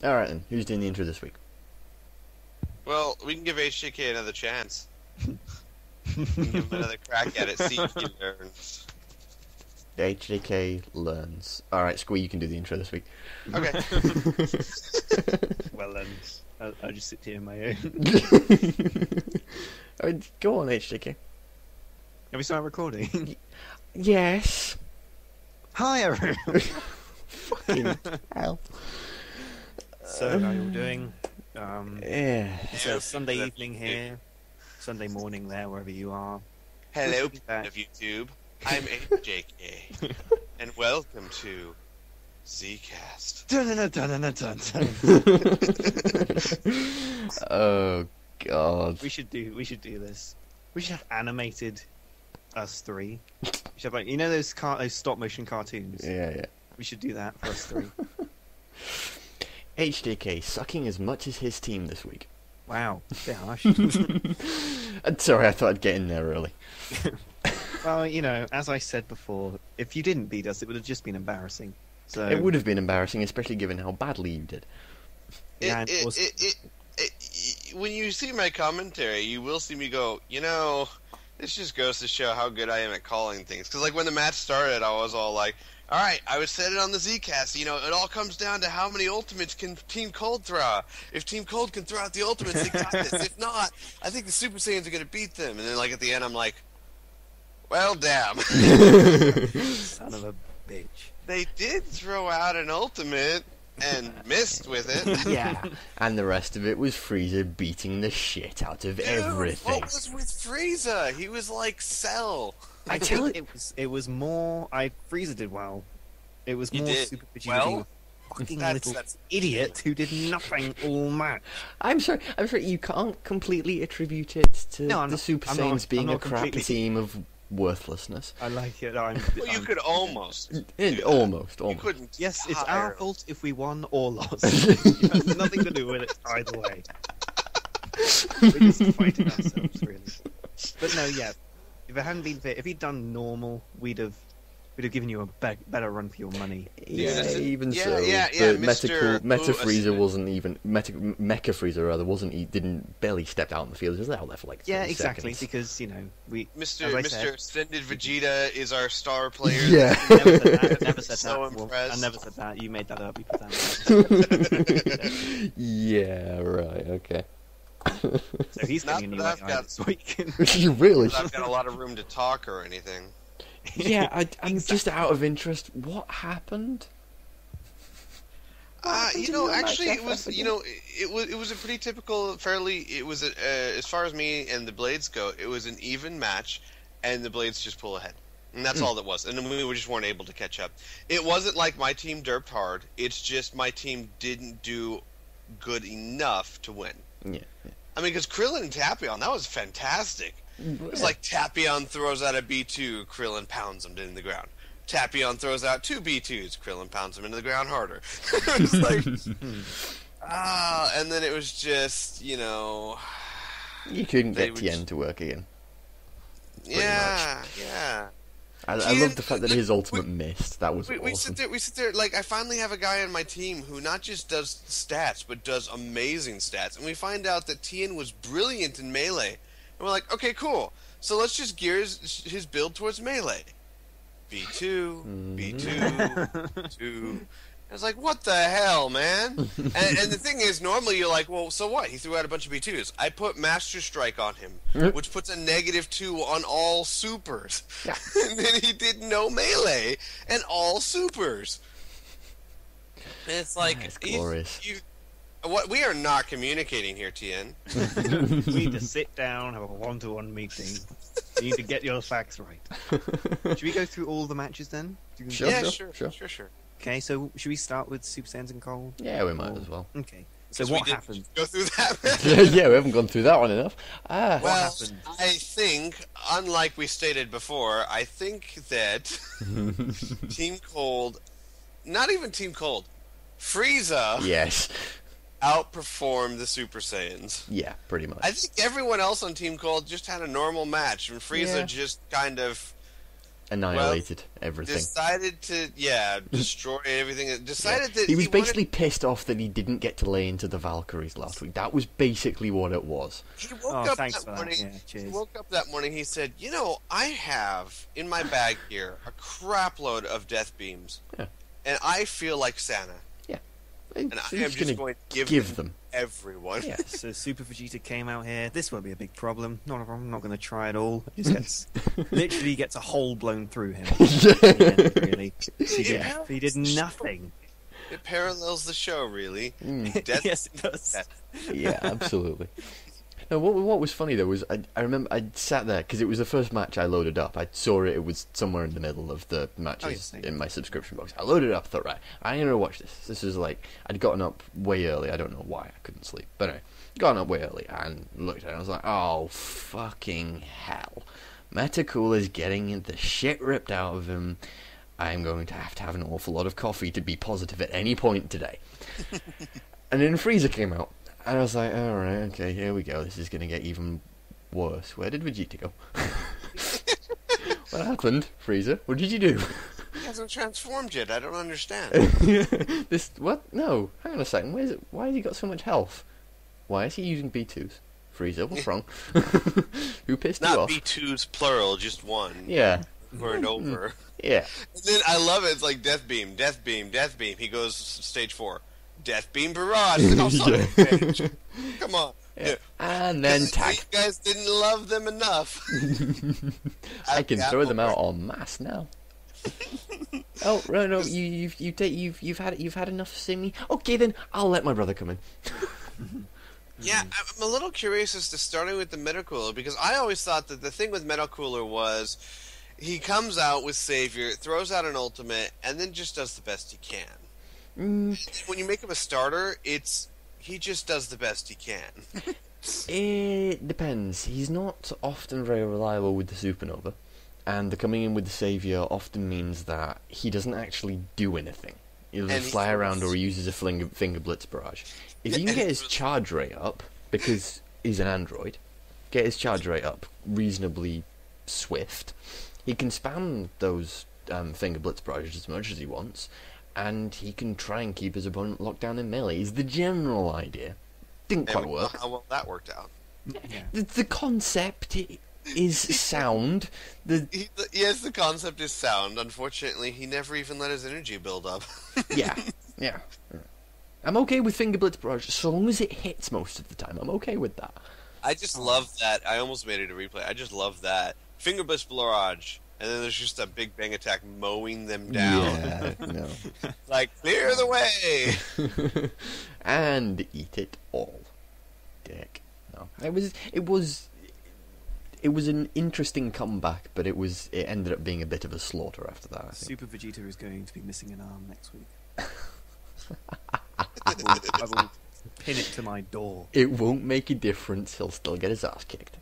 Alright then, who's doing the intro this week? Well, we can give HJK another chance. We can give him another crack at it, see if he learns. HJK learns. Alright, Squee, you can do the intro this week. Okay. Well, I'll just sit here in my own. Go on, HJK. Have we started recording? Yes. Hi, everyone. Fucking hell. So, how are you all doing? Yeah. It's a Sunday evening here, Sunday morning there, wherever you are. Hello, Good to be back. of YouTube. I'm HJK, and welcome to Zcast. Oh god. We should do this. We should have animated us three. We should have, like, you know those stop motion cartoons. Yeah. We should do that for us three. HJK sucking as much as his team this week. Wow, a bit harsh. Sorry, I thought I'd get in there early. Well, you know, as I said before, if you didn't beat us, it would have just been embarrassing. So It would have been embarrassing, especially given how badly you did. Yeah, of course. When you see my commentary, you will see me go, you know, this just goes to show how good I am at calling things. Because, like, when the match started, I was all like, alright, I would said it on the Zcast, you know, it all comes down to how many ultimates can Team Cold throw out. If Team Cold can throw out the ultimates, they got this. If not, I think the Super Saiyans are going to beat them. And then, like, at the end, I'm like, well, damn. Son of a bitch. They did throw out an ultimate and missed with it. Yeah. And the rest of it was Frieza beating the shit out of Dude, everything. what was with Frieza? He was like Cell. I tell think it was more. Frieza did well. It was He more did Super Vegeta well? being a fucking That's- little that's- idiot who did nothing all match. I'm sorry, you can't completely attribute it to No, I'm the not- Super I'm Saiyans not- being I'm a not crappy completely- team of worthlessness. I like it. Well, you could almost. Almost. You couldn't. Yes, it's our entirely. fault if we won or lost. It has nothing to do with it either way. We're just fighting ourselves, really. But no, yeah. If it hadn't been fair, if he'd done normal, we'd have given you a better run for your money. Yeah, even Yeah, so. yeah, but Mr. Meta Who Frieza assisted. wasn't even Mecha Frieza rather wasn't. He didn't barely stepped out on the field. He was out there for like 30 Yeah, exactly. seconds. Because we Mr. as I Mr. said- Extended Vegeta is our star player. Yeah. Never said that. Never said So that. Well, impressed. I never said that. You made that up. You put that. Yeah. Right. Okay. So he's Not getting a new that I've AI got- this week. You really? I've got a lot of room to talk or anything. Yeah. I'm just out of interest. What happened? You know, actually, it was, you know, it was a pretty typical, it was, as far as me and the Blades go, it was an even match, and the Blades just pull ahead. And that's all that was. And then we just weren't able to catch up. It wasn't like my team derped hard, it's just my team didn't do good enough to win. Yeah. I mean, because Krillin and Tapion, that was fantastic. It was like Tapion throws out a B2, Krillin pounds him into the ground. Tapion throws out two B2s, Krillin pounds him into the ground harder. It was like, and then it was just, you know, You couldn't They get would Tien to work again. yeah. I Tien- love the fact that his ultimate missed. That was We awesome. sit there, like, I finally have a guy on my team who not just does stats, but does amazing stats. And we find out that Tien was brilliant in Melee. And we're like, okay, cool. So let's just gear his build towards Melee. B2, B2, 2. I was like, what the hell, man? and the thing is, normally you're like, well, so what? He threw out a bunch of B2s. I put Master Strike on him, which puts a -2 on all supers. Yeah. And then he did no melee and all supers. And it's like, That's glorious. what we are not communicating here, Tien. We need to sit down, have a one-to-one meeting. You need to get your facts right. Should we go through all the matches then? Sure. Yeah, sure. sure. Okay, so should we start with Super Saiyans and Cole? Yeah, we might as well. Okay. So Because what we did happened? Go through that. Yeah, we haven't gone through that one enough. Well, happened? I think, unlike we stated before, I think that Team Cold, not even Team Cold, Frieza Yes. outperformed the Super Saiyans. Yeah, pretty much. I think everyone else on Team Cold just had a normal match, and Frieza Yeah. just kind of annihilated everything. Decided to, destroy everything. Decided that He was wanted- basically pissed off that he didn't get to lay into the Valkyries last week. That was basically what it was. He woke Oh, up thanks that for that. morning. Yeah, cheers. He woke up that morning. He said, "You know, I have in my bag here a crap load of death beams, Yeah. and I feel like Santa, and I am just going to give them everyone." Yeah. So Super Vegeta came out here. This won't be a big problem. Not a problem. I'm not going to try at all. Just gets literally gets a hole blown through him. Yeah, really. He did nothing. It parallels the show, really. Mm. Death, Yes, it does. death. Yeah, absolutely. No, what was funny though was I remember I sat there because it was the first match I loaded up. I saw it; it was somewhere in the middle of the matches in my subscription box. I loaded it up, thought, right, I'm gonna watch this. This is like I'd gotten up way early. I don't know why I couldn't sleep, but anyway, gotten up way early and looked at it. And I was like, oh fucking hell! Metacool is getting the shit ripped out of him. I'm going to have an awful lot of coffee to be positive at any point today. And then Frieza came out. And I was like, alright, okay, here we go. This is going to get even worse. Where did Vegeta go? What happened, Frieza? What did you do? He hasn't transformed yet. I don't understand. This, what? No, hang on a second. Why has he got so much health? Why is he using B2s? Frieza, what's wrong? Who pissed you Not off? B2's plural, just one. Yeah, Over and over. yeah. And then I love it. It's like Death Beam, Death Beam, Death Beam. He goes stage 4. Death Beam Barrage. Oh, son of a bitch. Come on. Yeah. And then You tag. guys didn't love them enough. I can throw them out en masse now. Oh no, you've had enough of seeing me. Okay, then I'll let my brother come in. Yeah, I'm a little curious as to starting with the Metacooler, because I always thought that the thing with Metacooler was he comes out with Savior, throws out an ultimate, and then just does the best he can. When you make him a starter, he just does the best he can. It depends. He's not often very reliable with the Supernova, and the coming in with the Savior often means that he doesn't actually do anything. He'll And just fly around or he uses a finger blitz barrage. If you can get his charge rate up, because he's an android, get his charge rate up reasonably swift, he can spam those finger blitz barrages as much as he wants, and he can try and keep his opponent locked down in melee. Is the general idea. Didn't quite And work. how well that worked out. Yeah. The concept is sound. Yes, the concept is sound. Unfortunately, he never even let his energy build up. Yeah. I'm okay with finger blitz barrage so long as it hits most of the time. I'm okay with that. I just love that. I almost made it a replay. I just love that. Finger Blitz Barrage, and then there's just a big bang attack mowing them down. Yeah, no. Like, clear the way! And eat it all, dick. No, it was an interesting comeback, but it ended up being a bit of a slaughter after that. I think. Super Vegeta is going to be missing an arm next week. I will pin it to my door. It won't make a difference. He'll still get his ass kicked.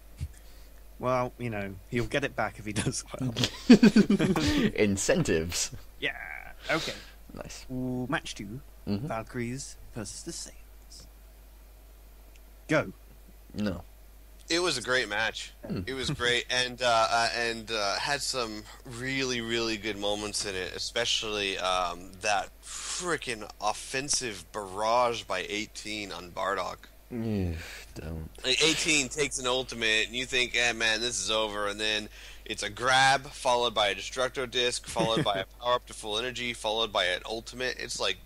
Well, he'll get it back if he does well. Incentives. Yeah. Okay. Nice. Ooh, match 2. Mhm. Valkyries versus the Saiyans. Go. No. It was a great match. It was great, and had some really, really good moments in it, especially that freaking offensive barrage by 18 on Bardock. Don't. Like, 18 takes an ultimate, and you think, man, this is over, and then it's a grab, followed by a Destructo Disc, followed by a power up to full energy, followed by an ultimate. It's like,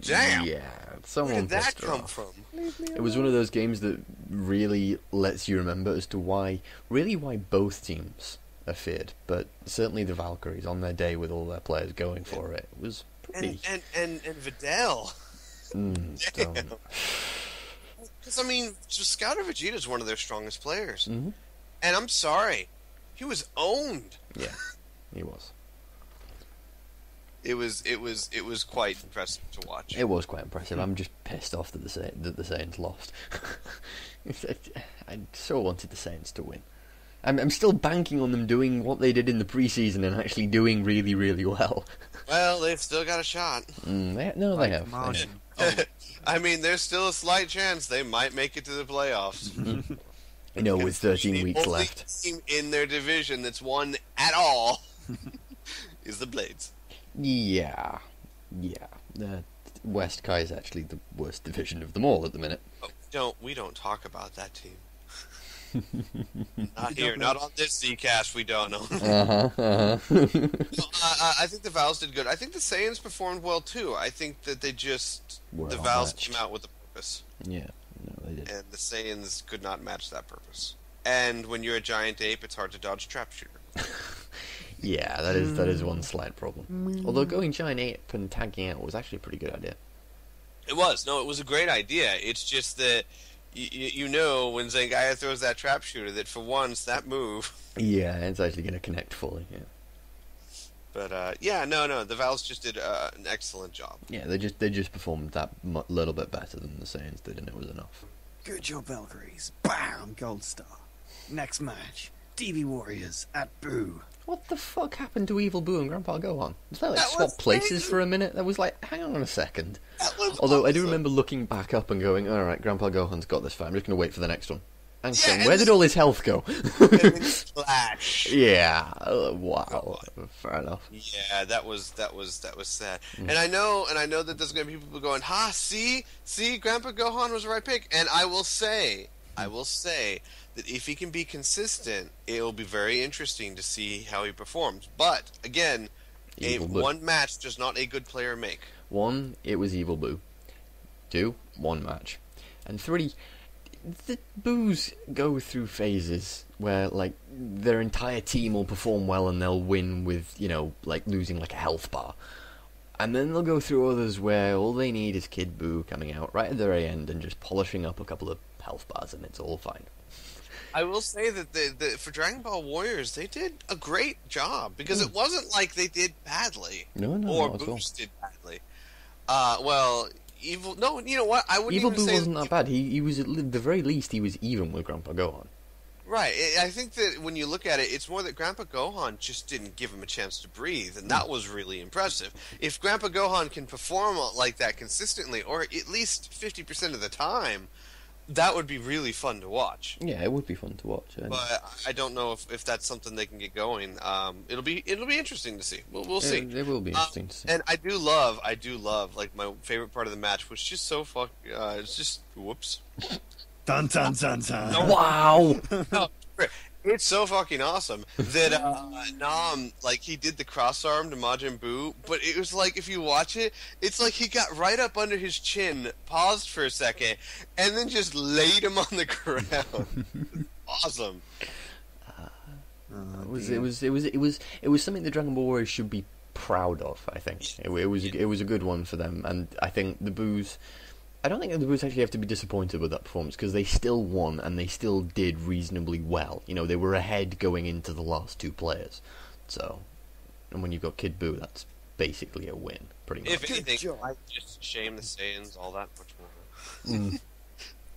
damn! Yeah. Where Someone did that pissed her come off. from? It was one of those games that really lets you remember as to why both teams are feared, but certainly the Valkyries on their day with all their players going for it was pretty. And Videl. Don't. Because, I mean, Scouter Vegeta is one of their strongest players. Mm-hmm. And I'm sorry, he was owned. Yeah, he was. It was quite impressive to watch. It was quite impressive. I'm just pissed off that the Saints lost. I so wanted the Saints to win. I'm still banking on them doing what they did in the preseason and actually doing really, really well. Well, they've still got a shot. They have. Margin. I mean, there's still a slight chance they might make it to the playoffs. You know, with 13 The weeks only left. team in their division that's won at all. is the Blades. Yeah. West Kai is actually the worst division of them all at the minute. Oh, we don't talk about that team. Not here, not on this Zcast. We don't know. I think the Vals did good. I think the Saiyans performed well too. I think that the Vals came out with a purpose. Yeah, no, they did. And the Saiyans could not match that purpose. And when you're a giant ape, it's hard to dodge a trap shooter. Yeah, that is one slight problem. Although going giant ape and tagging out was actually a pretty good idea. It was. No, it was a great idea. It's just that you know when Zangief throws that trap shooter that for once that move. Yeah, it's actually going to connect fully. Yeah. But no, the Vals just did an excellent job. Yeah, they just performed that little bit better than the Saiyans did, and it was enough. Good job, Valkyries. Bam, gold star. Next match, DB Warriors at Boo. What the fuck happened to Evil Boo and Grandpa Gohan? Did they That swap was places crazy. for a minute? That was like, hang on a second. That was Although I do awesome. remember looking back up and going, all right, Grandpa Gohan's got this fight. I'm just going to wait for the next one. And Yeah, saying, and where this- did all his health go? And then Flash. Yeah. Wow. Fair enough. Yeah, that was sad. And I know that there's gonna be people going, "Ha, see, Grandpa Gohan was the right pick." And I will say that if he can be consistent, it will be very interesting to see how he performs. But again, Evil Boo. one match does not a good player make. 1, it was Evil Boo. 2, 1 match. And 3, the Boos go through phases where, like, their entire team will perform well and they'll win with, like, losing, like, a health bar. And then they'll go through others where all they need is Kid Boo coming out right at the very end and just polishing up a couple of health bars and it's all fine. I will say that for Dragon Ball Warriors, they did a great job because it wasn't like they did badly No, or not at all. Boost did badly. Evil. No, you know what? I wouldn't Evil even Boo say wasn't that bad. He was, at the very least, he was even with Grandpa Gohan. Right. I think that when you look at it, it's more that Grandpa Gohan just didn't give him a chance to breathe, and that was really impressive. If Grandpa Gohan can perform like that consistently, or at least 50% of the time, that would be really fun to watch. Yeah, it would be fun to watch. But I don't know if that's something they can get going. It'll be interesting to see. We'll see. It will be interesting to see. And I do love. Like my favorite part of the match was just so it's just whoops. Dun dun dun dun. Wow! No, it's so fucking awesome that Nam, like, he did the cross arm to Majin Buu, but it was like, if you watch it, it's like he got right up under his chin, paused for a second, and then just laid him on the ground. Awesome. It was something the Dragon Ball Warriors should be proud of. I think it was a good one for them, and I think the Boos. I don't think the Boos actually have to be disappointed with that performance because they still won and they still did reasonably well. They were ahead going into the last 2 players. So, and when you've got Kid Buu, that's basically a win, pretty much. If anything, job. I just shame the Saiyans all that much more.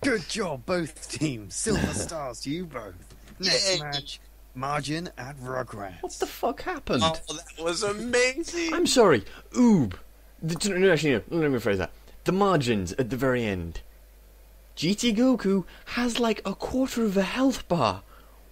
Good job, both teams. Silver stars to you both. Next Yay. match, Margin at Rugrats. What the fuck happened? Oh, that was amazing. I'm sorry, Oob. No, actually, no, let me rephrase that. The margins at the very end. GT Goku has like a quarter of a health bar.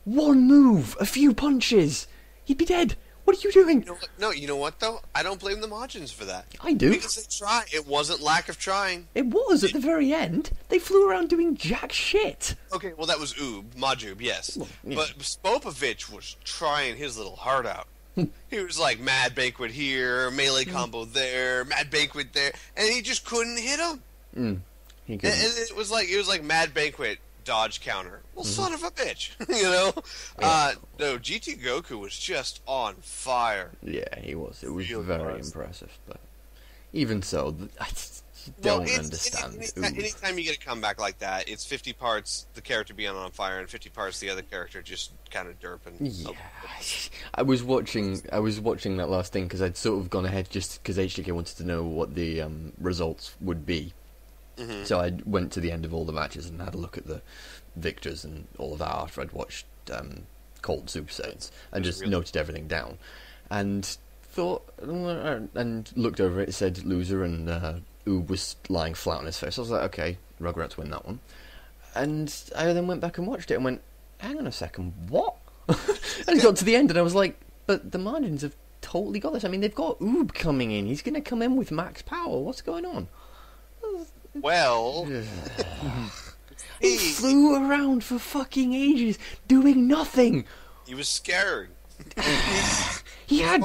One move, a few punches. He'd be dead. What are you doing? You know what? No, you know what though? I don't blame the Majins for that. I do. Because they try. It wasn't lack of trying. It was at the very end. They flew around doing jack shit. Okay, well that was Majub, yes. Well, yeah. But Spopovich was trying his little heart out. He was like Mad Banquet here, melee combo there, Mad Banquet there, and he just couldn't hit him. He And couldn't. it was like Mad Banquet dodge counter. Well, son of a bitch, Yeah. No, GT Goku was just on fire. Yeah, he was. It was Real very fast. impressive. But even so, I just Well, don't it's- understand. Anytime you get a comeback like that, it's 50 parts the character being on fire and 50 parts the other character just kind of derping. Yeah, I was watching that last thing because I'd sort of gone ahead just because HDK wanted to know what the results would be. Mhm. So I went to the end of all the matches and had a look at the victors and all of that after I'd watched Cold Super Saiyans and just really- noted everything down and thought and looked over it. It said loser and Oob was lying flat on his face. I was like, okay, Rugrats win that one. And I then went back and watched it and went, hang on a second, what? And got to the end and I was like, but the margins have totally got this. I mean, they've got Oob coming in. He's going to come in with max power. What's going on? Well, He flew around for fucking ages, doing nothing. he was scared. He had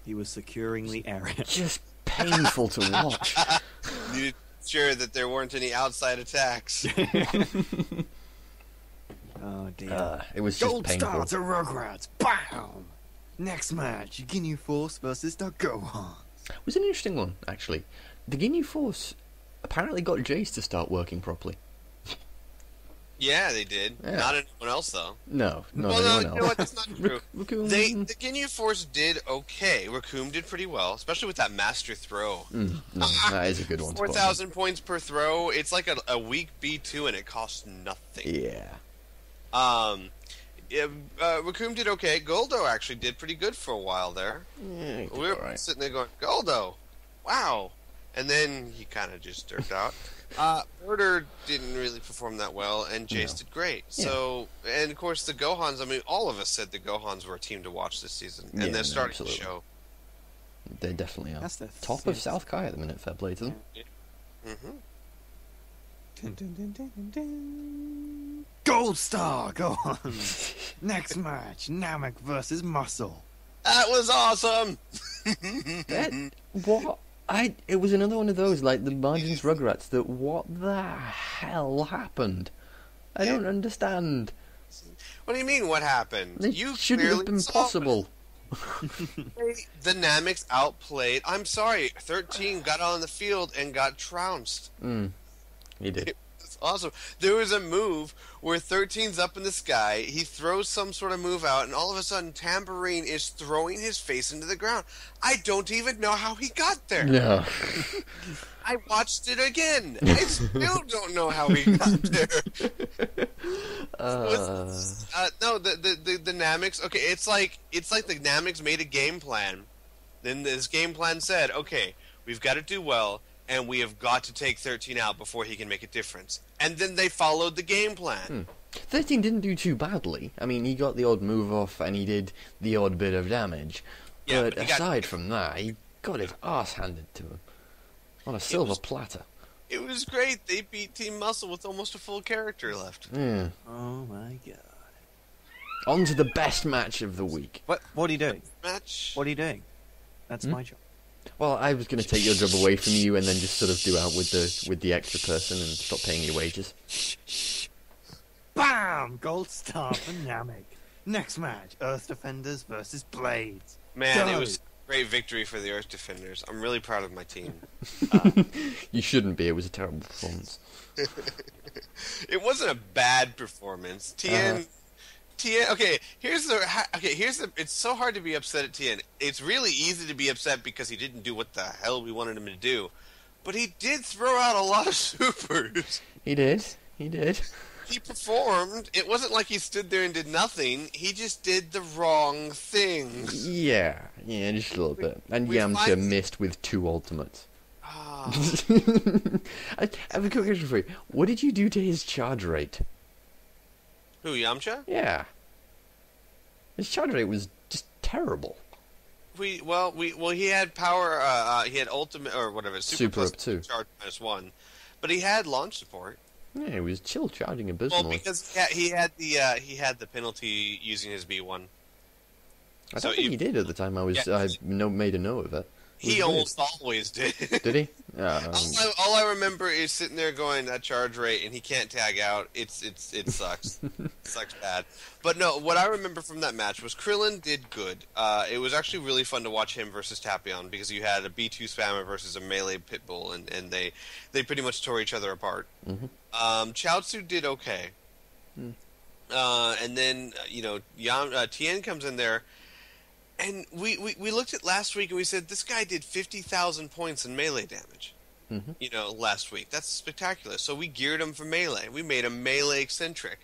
He was securing the area. just painful to watch. Needed to sure that there weren't any outside attacks. Oh dear. It was just Gold painful. Star to Rugrats. Bam! Next match, Ginyu Force versus the Gohan. It was an interesting one, actually. The Ginyu Force apparently got Jace to start working properly. Yeah, they did. Yeah. Not anyone else, though. No, not Well, no, anyone you know else. what? That's not true. Raccoon. The Ginyu Force did okay. Raccoon did pretty well, especially with that master throw. No, that is a good one. to put on. 4,000 points per throw. It's like a weak B2, and it costs nothing. Yeah. Raccoon did okay. Goldo actually did pretty good for a while there. Yeah, he did We were alright. sitting there going, Goldo, wow. And then he kind of just dirt out. Murder didn't really perform that well, and Jace No. did great. Yeah. So, and of course the Gohans, I mean, all of us said the Gohans were a team to watch this season, and Yeah, they're no, starting absolutely. to show. They definitely are. That's the Top of South Kai at the minute, fair play to them. Hmm. Dun, dun, dun, dun, dun, dun. Gold Star, go on. Next match, Namek versus Muscle. That was awesome! What? It was another one of those, like the Margins Rugrats, that what the hell happened? I don't understand. What do you mean, what happened? It You shouldn't clearly have been saw it. possible. The Nameks outplayed. I'm sorry, 13 got on the field and got trounced. He did. It's awesome. There was a move where 13's up in the sky. He throws some sort of move out, and all of a sudden, Tambourine is throwing his face into the ground. I don't even know how he got there. No. I watched it again. I still don't know how he got there. No, the Nameks. Okay, it's like the Nameks made a game plan. Then this game plan said, okay, we've got to do well, and we have got to take 13 out before he can make a difference. And then they followed the game plan. 13 didn't do too badly. I mean, he got the odd move off and he did the odd bit of damage. Yeah, but but he got- aside from that, he got his ass handed to him on a silver platter. It was great. They beat Team Muscle with almost a full character left. Yeah. Oh my god. On to the best match of the week. What are you doing? Match. What are you doing? That's my job. Well, I was going to take your job away from you and then just sort of do out with the extra person and stop paying your wages. Bam! Gold Star for Namek. Next match, Earth Defenders versus Blades. Man, it Go. was a great victory for the Earth Defenders. I'm really proud of my team. You shouldn't be. It was a terrible performance. It wasn't a bad performance. Tien. Okay, here's the. It's so hard to be upset at Tien. It's really easy to be upset because he didn't do what the hell we wanted him to do, but he did throw out a lot of supers. He did. He did. He performed. It wasn't like he stood there and did nothing. He just did the wrong things. Yeah, just a little bit. And we Yamcha finally- missed with 2 ultimates. Ah. I have a quick question for you. What did you do to his charge rate? Who, Yamcha? Yeah. His charge rate was just terrible. He had power. He had ultimate or whatever. Super plus up two. Charge -1, but he had launch support. Yeah, he was chill charging Well, abysmally. because he had the penalty using his B1. I so don't think you- he did at the time I Yeah. made a note of it. He Was almost always did. Did he? All I remember is sitting there going that charge rate, and he can't tag out. It sucks. It sucks bad. But no, what I remember from that match was Krillin did good. It was actually really fun to watch him versus Tapion because you had a B2 spammer versus a melee pitbull, and they pretty much tore each other apart. Chaozu did okay. And then Tien comes in there. And we looked at last week and we said, this guy did 50,000 points in melee damage. Last week. That's spectacular. So we geared him for melee. We made him melee eccentric.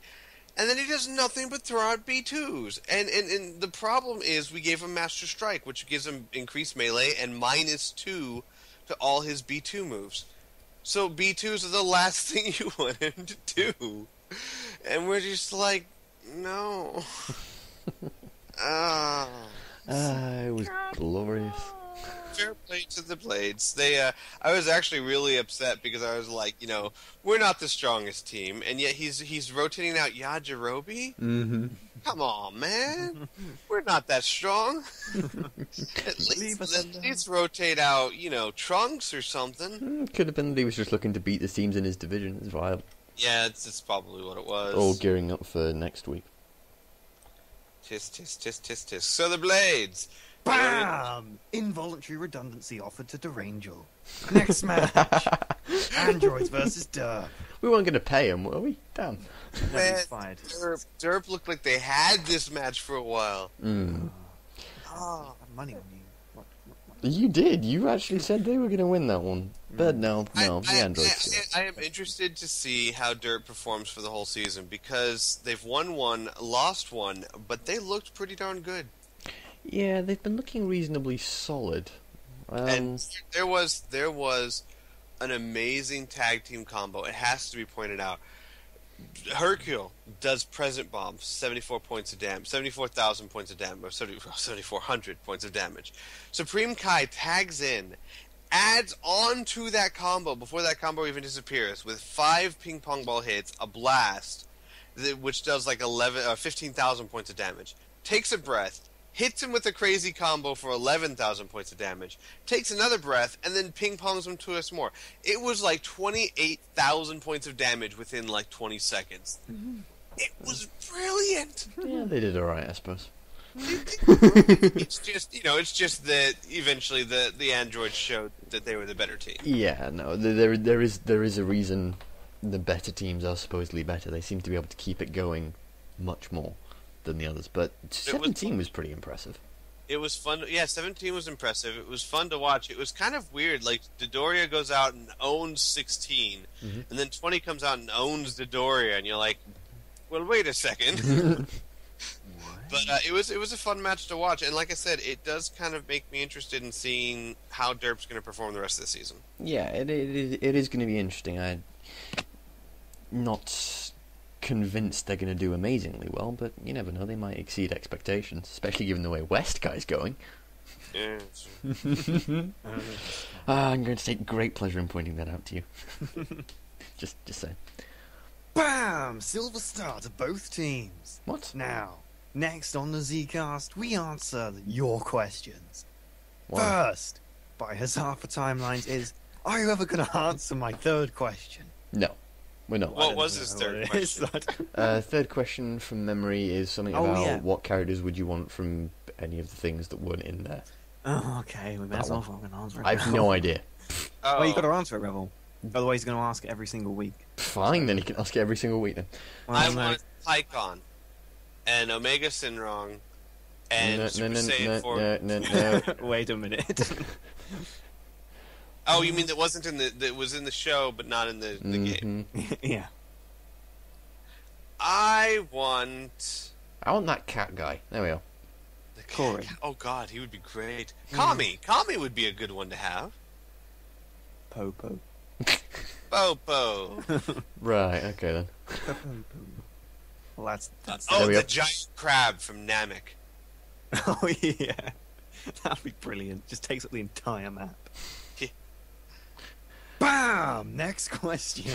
And then he does nothing but throw out B2s. And the problem is we gave him Master Strike, which gives him increased melee and -2 to all his B2 moves. So B2s are the last thing you want him to do. And we're just like, no. It was glorious. Fair play to the Blades. I was actually really upset because I was like, we're not the strongest team, and yet he's rotating out Yajirobe. Mm-hmm. Come on, man, we're not that strong. at least rotate out, Trunks or something. Could have been that he was just looking to beat the teams in his division. It's wild. Yeah, it's probably what it was. All gearing up for next week. Tisk, tisk, tisk, tisk, tisk. So the Blades. Bam! Involuntary redundancy offered to Derangel. Next match. Androids versus Derp. We weren't going to pay him, were we? Damn. Nobody's fired. Derp looked like they had this match for a while. Mm. Oh, money on you. What? You did. You actually said they were going to win that one. But no, the Androids. I am interested to see how Derp performs for the whole season because they've won one, lost one, but they looked pretty darn good. Yeah, they've been looking reasonably solid. And there was an amazing tag team combo. It has to be pointed out. Hercule does present bombs, 74 points of damage, 74,000 points of damage, or 7,400 points of damage. Supreme Kai tags in, adds on to that combo before that combo even disappears with 5 ping pong ball hits, a blast, which does like 15,000 points of damage. Takes a breath. Hits him with a crazy combo for 11,000 points of damage, takes another breath, and then ping-pongs him to us more. It was like 28,000 points of damage within like 20 seconds. Mm-hmm. It was brilliant! Yeah, they did alright, I suppose. It's just that eventually the androids showed that they were the better team. Yeah, no, there is a reason the better teams are supposedly better. They seem to be able to keep it going much more than the others, but 17 was pretty impressive. It was fun. 17 was impressive. It was fun to watch. It was kind of weird. Like, Dodoria goes out and owns 16, and then 20 comes out and owns Dodoria, and you're like, well, wait a second. But it was a fun match to watch, and like I said, it does kind of make me interested in seeing how Derp's going to perform the rest of the season. Yeah, it is going to be interesting. I'm not convinced they're going to do amazingly well, but you never know, they might exceed expectations, especially given the way West Guy's going. Yeah. I'm going to take great pleasure in pointing that out to you. just saying. Bam! Silver Star to both teams. What? Now, next on the Zcast, we answer your questions. Why? First, by Huzzah for Timelines is, are you ever going to answer my third question? No. We're not. What was his third question? Third question from memory is something about what characters would you want from any of the things that weren't in there. Oh, okay. We may as well fucking answer it. I have no idea. Oh. Well, you got to answer it, Rebel. Otherwise, he's going to ask it every single week. Fine, then he can ask it every single week then. Well, I want Pycon and Omega Sinrong and Super Saiyan 4. No. Wait a minute. Oh, you mean that wasn't that was in the show, but not in the game? Yeah. I want that cat guy. There we are. the Corey. Oh God, he would be great. Kami would be a good one to have. Popo. Popo. Right, okay then. Well, that's Oh, we the go. giant crab from Namek. Oh, yeah. That'd be brilliant. Just takes up the entire map. Yeah. Bam! Next question.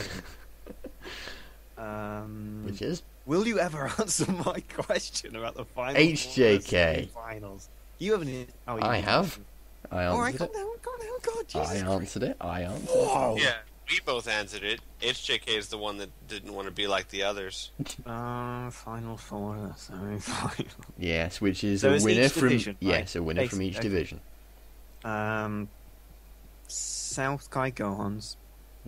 Which is? Will you ever answer my question about the final HJK. finals? You haven't. Oh, you I haven't. have. I All right, answered calm it. down. God, Jesus. I answered it. Whoa. Yeah, we both answered it. HJK is the one that didn't want to be like the others. Final four, semi-final. Yes, which is So a it's winner each from division, right? yes, a winner from each Okay. division. South Kai Gohans.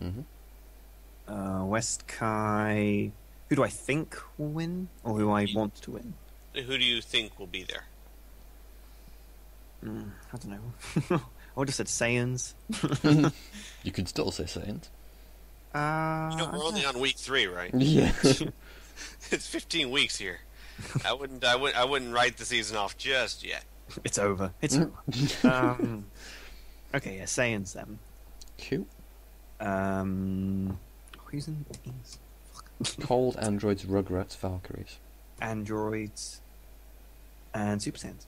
Mm-hmm. West Kai. Who do I think will win, or who I want to win? Who do you think will be there? I don't know. I would have said Saiyans. You could still say Saiyans. We're only on week 3, right? Yeah. It's 15 weeks here. I wouldn't write the season off just yet. It's over. It's over. Okay, yeah, Saiyans then. Cute. Who's in these? Cold androids, Rugrats, Valkyries. Androids and Super Saiyans.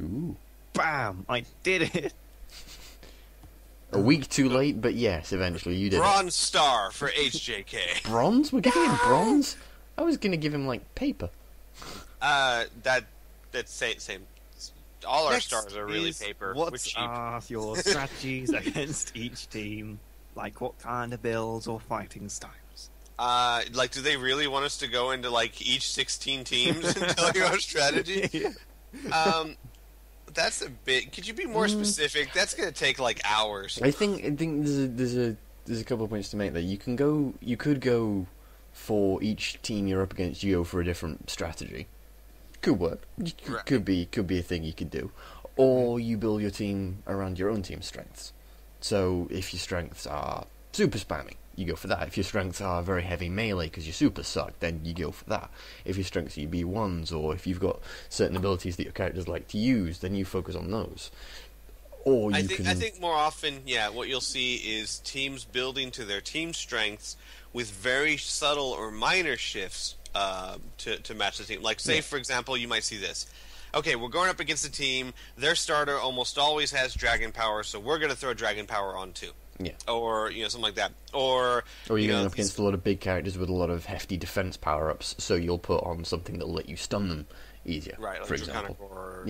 Ooh. Bam! I did it. A week too late, but yes, eventually you did it. Bronze star for HJK. Bronze? We're giving him bronze? I was going to give him, like, paper. That's same. All our Next stars are really is, paper. What We're cheap. are your strategies against each team? Like what kind of builds or fighting styles? Like, do they really want us to go into like each 16 teams and tell you our strategy? That's a bit. Could you be more specific? That's gonna take like hours. I think there's a couple of points to make there. You could go for each team you're up against. You go for a different strategy. Could work. Right. Could be a thing you could do, or you build your team around your own team's strengths. So if your strengths are super spammy, you go for that. If your strengths are very heavy melee because you super suck, then you go for that. If your strengths are your B1s, or if you've got certain abilities that your characters like to use, then you focus on those. Or I think more often, what you'll see is teams building to their team strengths with very subtle or minor shifts to match the team. Like, say, for example, you might see this. Okay, we're going up against a team. Their starter almost always has dragon power, so we're going to throw dragon power on too. Yeah. Or, something like that. Or you're going up against a lot of big characters with a lot of hefty defense power-ups, so you'll put on something that'll let you stun them easier, right, like for example. Or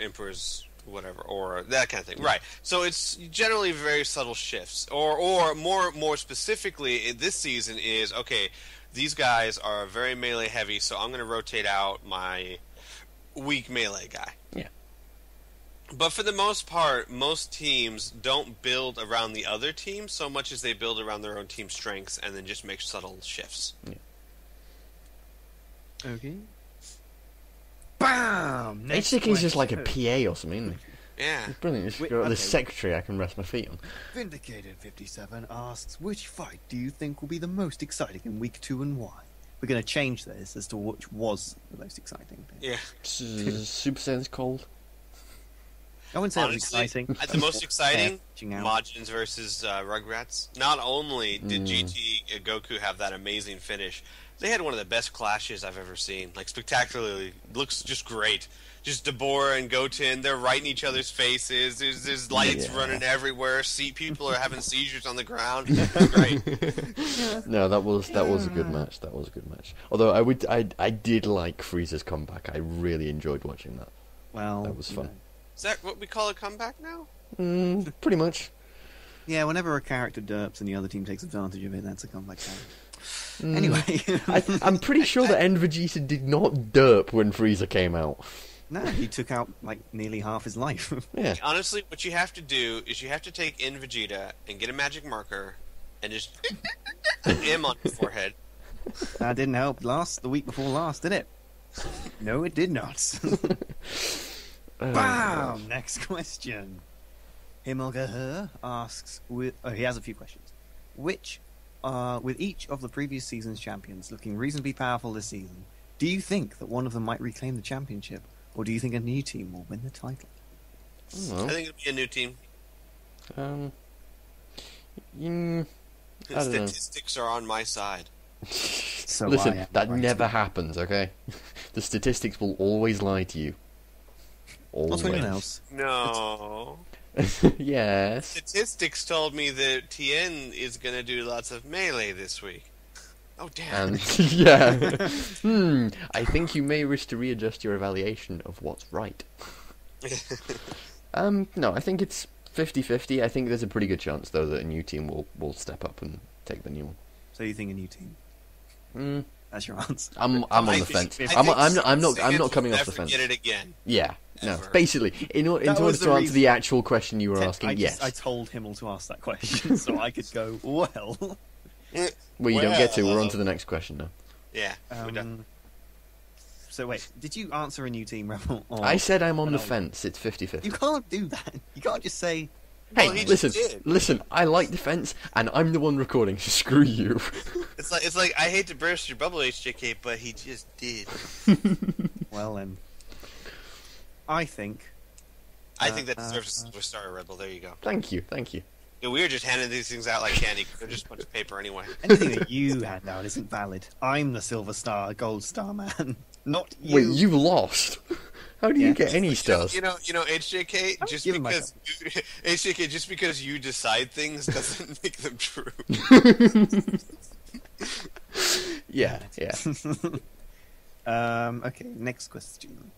Emperor's whatever, or that kind of thing. Right. So it's generally very subtle shifts. Or more specifically, this season is, okay, these guys are very melee heavy, so I'm going to rotate out my weak melee guy. Yeah. But for the most part, most teams don't build around the other team so much as they build around their own team strengths and then just make subtle shifts. Yeah. Okay. Bam! HJK is just like a PA or something, isn't he? Yeah. It's brilliant. It's got this secretary I can rest my feet on. Vindicated57 asks, which fight do you think will be the most exciting in week 2 and why? We're going to change this as to which was the most exciting. Yeah. Super Saiyan's cold. I wouldn't say it was Honestly, exciting. the most exciting, Reaching out. Majins versus Rugrats. Not only did GT Goku have that amazing finish, they had one of the best clashes I've ever seen. Like, spectacularly. Looks just great. Just Deborah and Goten, they're right in each other's faces. There's lights running everywhere. People are having seizures on the ground. Great. No, that was a good match. That was a good match. Although I did like Frieza's comeback. I really enjoyed watching that. Well, That was fun. Is that what we call a comeback now? Pretty much. Yeah, whenever a character derps and the other team takes advantage of it, that's a comeback time. Anyway. I'm pretty sure that End Vegeta did not derp when Frieza came out. No, he took out like nearly half his life. Yeah. Honestly, what you have to do is you have to take in Vegeta and get a magic marker and just M on his forehead. That didn't help the week before last, did it? No, it did not. Bam! Next question. Himmelgeher asks, he has a few questions. With each of the previous season's champions looking reasonably powerful this season, do you think that one of them might reclaim the championship, or do you think a new team will win the title? I think it'll be a new team. I The don't know. statistics are on my side. So Listen, that never happens, okay? The statistics will always lie to you. Always. What's anyone else? No. Yes. Statistics told me that Tien is going to do lots of melee this week. Oh, damn. And yeah. I think you may wish to readjust your evaluation of what's right. No, I think it's 50-50. I think there's a pretty good chance though that a new team will step up and take the new one. So you think a new team? That's your answer. I'm on the fence. I'm not coming off the fence. Get it again. Yeah. No. Ever. Basically, in order was to the answer reason. the actual question you were asking, I yes. told Himmel to ask that question, so I could go, well. Well, you don't get to. We're on to the next question now. Yeah, we're done. So wait, did you answer a new team, Rebel? Or... I said I'm on the No. fence. It's 50-50. You can't do that. You can't just say, Hey, Well, he just listen, did. listen. I like defense, and I'm the one recording. So screw you. It's like I hate to burst your bubble, HJK, but he just did. well then. I think... I think that deserves a Silver Star Rebel. There you go. Thank you. Yeah, we were just handing these things out like candy. They're just a bunch of paper anyway. anything that you hand out isn't valid. I'm the Silver Star, Gold Star man. Not you. Wait, you lost. How do you get any stars? You know, HJK. I'm Just giving because HJK, just because you decide things doesn't make them true. Yeah. Okay, next question.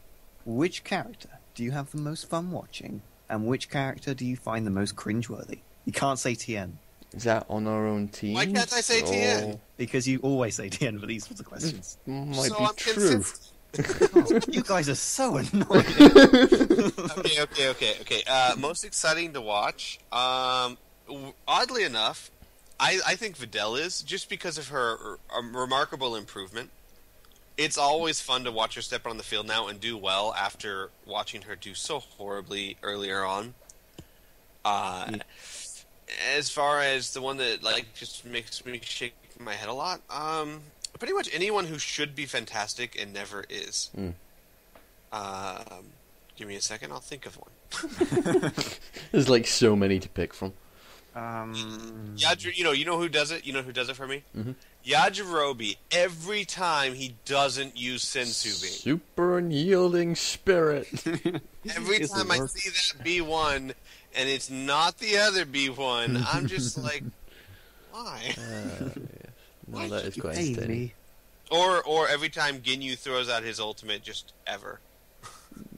Which character do you have the most fun watching, and which character do you find the most cringeworthy? You can't say Tien, Is that on our own team? Why can't I say Tien? because you always say Tien for these sorts of questions. Might So be I'm true. consistent. Oh, you guys are so annoying. Okay. Most exciting to watch. Oddly enough, I think Videl is, just because of her remarkable improvement. It's always fun to watch her step on the field now and do well after watching her do so horribly earlier on. As far as the one that just makes me shake my head a lot, pretty much anyone who should be fantastic and never is. Give me a second, I'll think of one. There's like so many to pick from. You know who does it? You know who does it for me? Mm-hmm. Yajirobe. Every time he doesn't use Sensubi. Super unyielding spirit. Every It's the time I worst. see that B1 and it's not the other B1, I'm just like, why? No, that is You quite paid entertaining. me. Or every time Ginyu throws out his ultimate, just ever.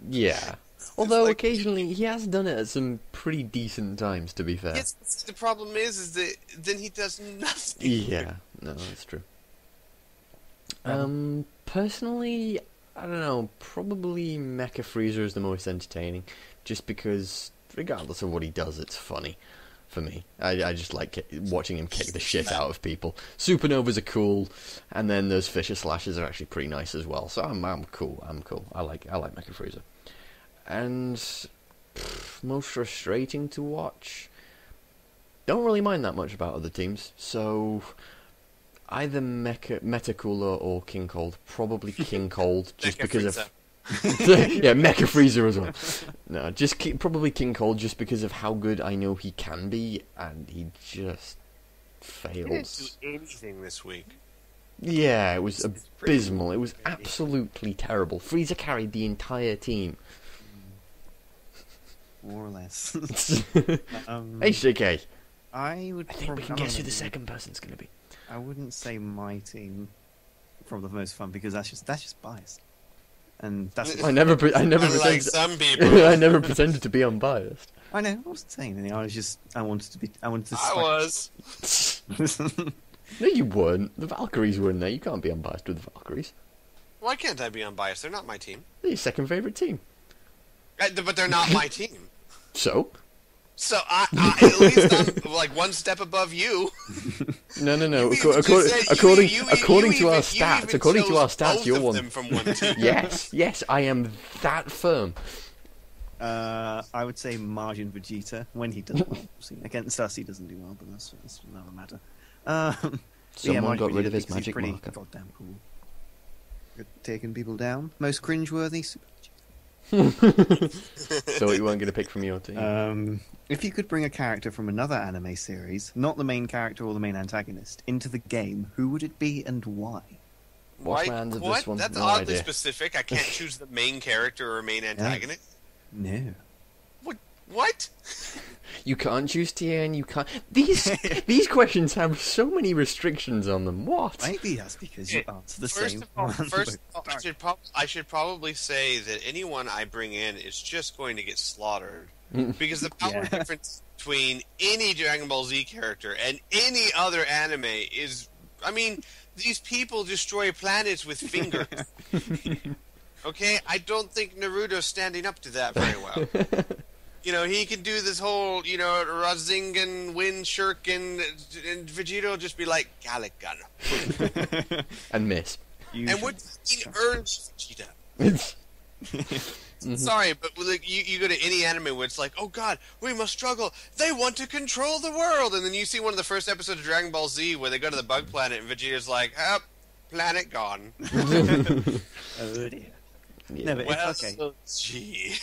Yeah. Although like- occasionally he has done it at some pretty decent times, to be fair. Yes, the problem is that then he does nothing. Yeah, no, that's true. Personally, I don't know, probably Mecha Freezer is the most entertaining, just because, regardless of what he does, it's funny for me. I just like watching him kick the shit out of people. Supernovas are cool, and then those Fisher Slashes are actually pretty nice as well, so I'm cool. I like Mecha Freezer. And most frustrating to watch, don't really mind that much about other teams, so either Metacooler or King Cold. Probably King Cold, just Mecha because Frieza. of yeah, Mecha Freezer as well. No, just probably King Cold, just because of how good I know he can be, and he just He didn't fails. do anything this week. Yeah, it was abysmal. It was absolutely terrible. Frieza carried the entire team. More or less. HJK. I would. I think we can guess who the second person's going to be. I wouldn't say my team from the most fun because that's just biased, and that's. I never Unlike pretended. some people. I never pretended to be unbiased. I know. I wasn't saying anything. I wanted to be. I wanted to. I was. No, you weren't. The Valkyries were in there. You can't be unbiased with the Valkyries. Why can't I be unbiased? They're not my team. They're your second favourite team. But they're not my team. So? So I at least I'm like one step above you. No. You even just According said- according you according to even- our you stats, even according to chose our stats, both you're of one. them from one team. Yes, I am that firm. I would say Margin Vegeta when he does well. See, against us, he doesn't do well, but that's another matter. Someone Margin got rid Vegeta of his because he's magic pretty marker. goddamn cool. Good, taking people down. Most cringeworthy. Super So you weren't going to pick from your team. Vegeta. If you could bring a character from another anime series, not the main character or the main antagonist, into the game, who would it be and why? What's my hand of What? this one? That's No oddly idea. specific. I can't choose the main character or main antagonist. No. What? You can't choose Tien. You can't. These questions have so many restrictions on them. What? Maybe that's because you answer the First same of all, one. I should probably say that anyone I bring in is just going to get slaughtered because the power Yeah. difference between any Dragon Ball Z character and any other anime is, I mean, these people destroy planets with fingers. Okay, I don't think Naruto's standing up to that very well. You know, he can do this whole, Rasengan, Wind Shuriken, and Vegeta will just be like, Gallic Gun. And miss. And what he earns Vegeta. Sorry, but like you go to any anime where it's like, oh god, we must struggle. They want to control the world, and then you see one of the first episodes of Dragon Ball Z where they go to the bug planet and Vegeta's like, planet gone. Oh dear. Yeah. No, but Well, it's okay. so, gee.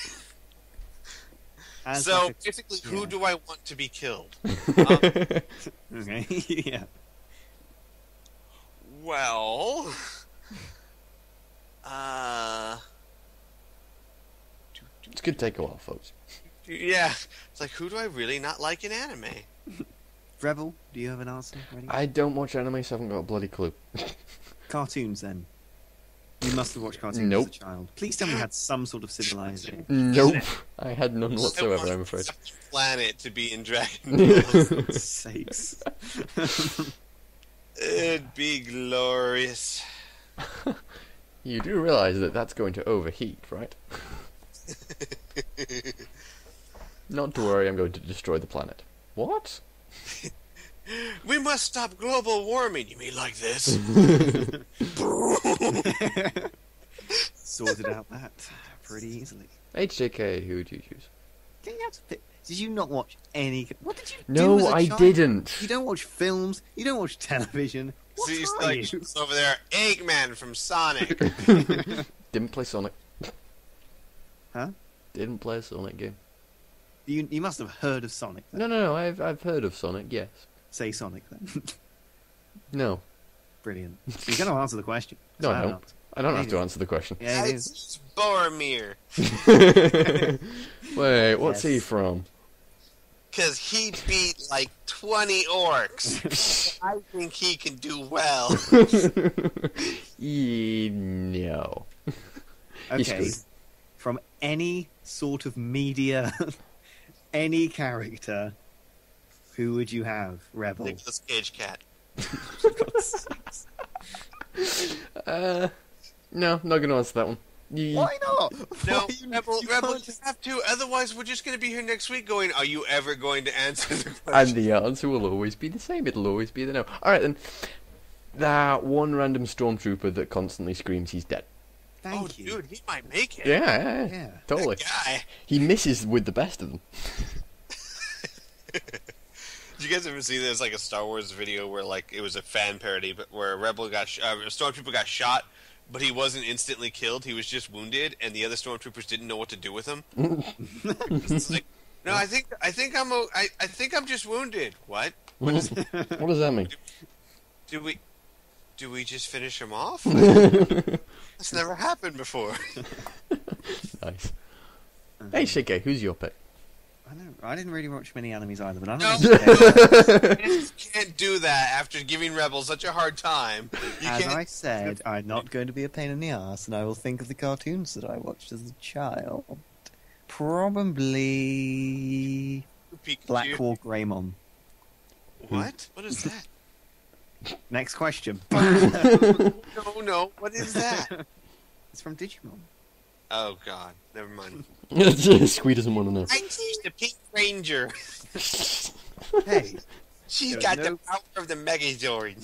As So like basically, yeah. who do I want to be killed? okay, yeah. Well, It's good to take a while, folks. Yeah, it's like, who do I really not like in anime? Rebel, do you have an answer ready? I don't watch anime, so I haven't got a bloody clue. Cartoons, then. You must have watched cartoons Nope. as a child. Please tell me you had some sort of civilization. Nope. I had none whatsoever, I'm afraid. Planet to be in Dragon Ball. Sakes. It'd be glorious. You do realise that that's going to overheat, right? Not to worry, I'm going to destroy the planet. What? We must stop global warming. You mean like this? Sorted out that pretty easily. HJK, who would you choose? Can you have to pick? Did you not watch any? What did you do No, as a I child? didn't. You don't watch films. You don't watch television. What So he's are like you? it's over there, Eggman from Sonic. Didn't play Sonic. Huh? Didn't play a Sonic game. You must have heard of Sonic. Then. No, I've heard of Sonic, yes. Say Sonic then. No. Brilliant. You're going to answer the question. No, I So don't. I don't have to answer the question. Yeah, it is. It's Boromir. Wait, what's he Yes. from? Because he beat like 20 orcs. I think he can do well. No. He's Okay. good. From any sort of media, any character, who would you have? Rebel. Nicolas Cage cat. No, not going to answer that one. Why not? No, Why you- Rebel, you Rebel, can't you have to. Otherwise, we're just going to be here next week going, are you ever going to answer the And question? the answer will always be the same. It'll always be the no. Alright then. That one random stormtrooper that constantly screams he's dead. Thank Oh, you. dude, he might make it. Yeah. Yeah. Totally. That guy. He misses with the best of them. Did you guys ever see there's like a Star Wars video where like it was a fan parody, but where a rebel got a stormtrooper got shot, but he wasn't instantly killed. He was just wounded, and the other stormtroopers didn't know what to do with him. It's like, no, I think I'm just wounded. What? What does that mean? Do we just finish him off? That's never happened before. Nice. Hey, Shige, who's your pick? I didn't really watch many animes either, but I No, know. you can't do that after giving Rebel such a hard time. You As can't. I said, I'm not going to be a pain in the ass, and I will think of the cartoons that I watched as a child. Probably Pikachu. Black Hawk Greymon. What? What is that? Next question. No. What is that? It's from Digimon. Oh God, never mind. Squee doesn't want to know. I teach the Pink Ranger. Hey, She's There's got no- the power of the Megazord.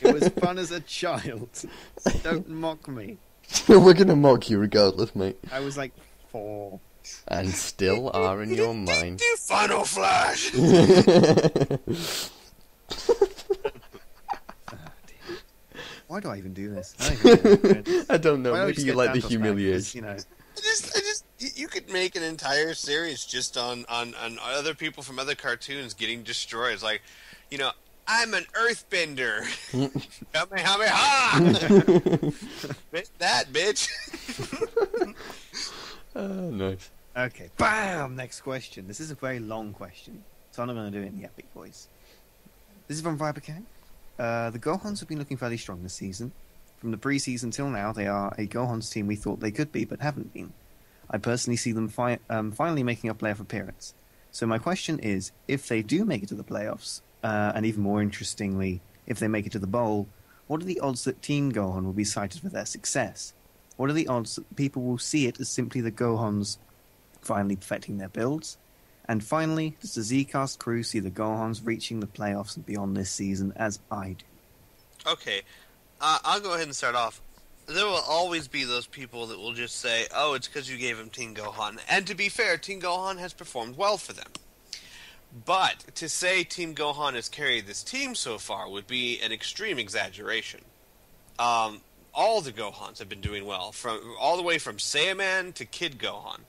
it was fun as a child. Don't mock me. We're gonna mock you regardless, mate. I was like 4. And still are in your mind. Do Final Flash. Why do I even do this? I don't even know. I don't know. Why don't we Maybe just you get like the Dantos back? humiliation. You know, I just, you could make an entire series just on other people from other cartoons getting destroyed. It's like, I'm an Earthbender. Kamehameha! That bitch. Nice. Okay, bam! Next question. This is a very long question, so I'm not going to do it in the epic voice. This is from Viper King. The Gohans have been looking fairly strong this season. From the pre-season till now, they are a Gohans team we thought they could be, but haven't been. I personally see them finally making a playoff appearance. So my question is, if they do make it to the playoffs, and even more interestingly, if they make it to the bowl, what are the odds that Team Gohan will be cited for their success? What are the odds that people will see it as simply the Gohans finally perfecting their builds? And finally, does the Zcast crew see the Gohans reaching the playoffs and beyond this season as I do? Okay, I'll go ahead and start off. There will always be those people that will just say, oh, it's because you gave him Teen Gohan. And to be fair, Teen Gohan has performed well for them. But to say Team Gohan has carried this team so far would be an extreme exaggeration. All the Gohans have been doing well, all the way from Saiyaman to Kid Gohan.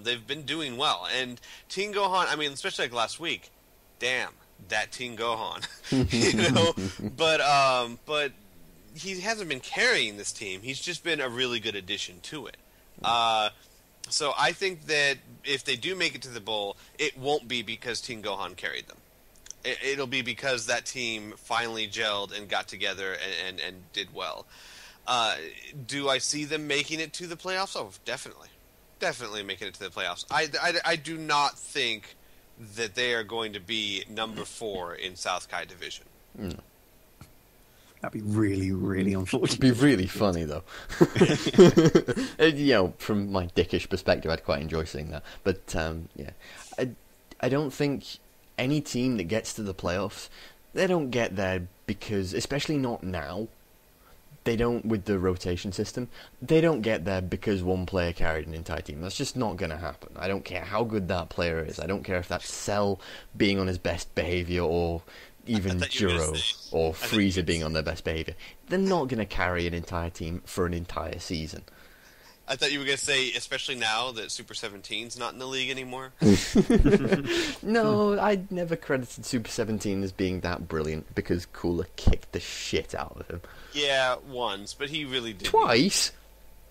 They've been doing well. And Teen Gohan, I mean, especially like last week, damn, that Teen Gohan. But he hasn't been carrying this team. He's just been a really good addition to it. So I think that if they do make it to the bowl, it won't be because Team Gohan carried them. It'll be because that team finally gelled and got together and did well. Do I see them making it to the playoffs? Oh, definitely. Definitely making it to the playoffs. I do not think that they are going to be number 4 in South Kai Division. Mm. That'd be really, really unfortunate. It'd be really funny, though. From my dickish perspective, I'd quite enjoy seeing that. But, yeah. I don't think any team that gets to the playoffs, they don't get there because, especially not now, they don't, with the rotation system, they don't get there because one player carried an entire team. That's just not going to happen. I don't care how good that player is. I don't care if that's Cell being on his best behaviour or even Juro or Frieza being on their best behaviour. They're not going to carry an entire team for an entire season. I thought you were going to say, especially now that Super 17's not in the league anymore. No, I never credited Super 17 as being that brilliant because Cooler kicked the shit out of him. Yeah, once, but he really did. Twice?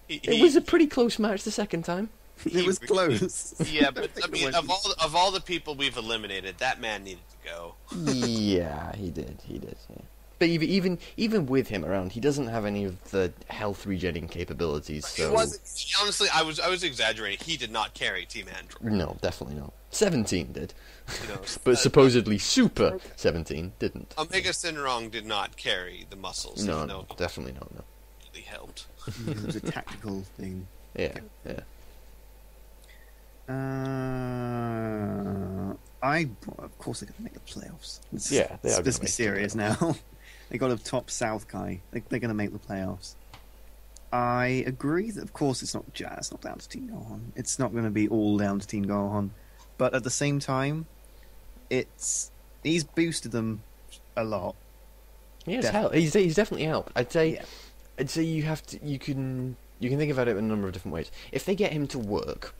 It was a pretty close match the second time. It was close. Yeah, but I mean, of all the people we've eliminated, that man needed to go. Yeah, he did. Yeah. But even with him around, he doesn't have any of the health regenerating capabilities. So honestly, I was exaggerating. He did not carry Team Android. No, definitely not. 17 did, but supposedly Super 17 didn't. Omega Sinrong did not carry the muscles. No, definitely not. No, really helped. It was a tactical thing. Yeah. Of course, they're going to make the playoffs. They are. Let's be serious now. They got a top South Kai. They're going to make the playoffs. I agree that, of course, it's not down to Team Gohan. It's not going to be all down to Team Gohan. But at the same time, he's boosted them a lot. He's definitely helped. I'd say you can think about it in a number of different ways. If they get him to work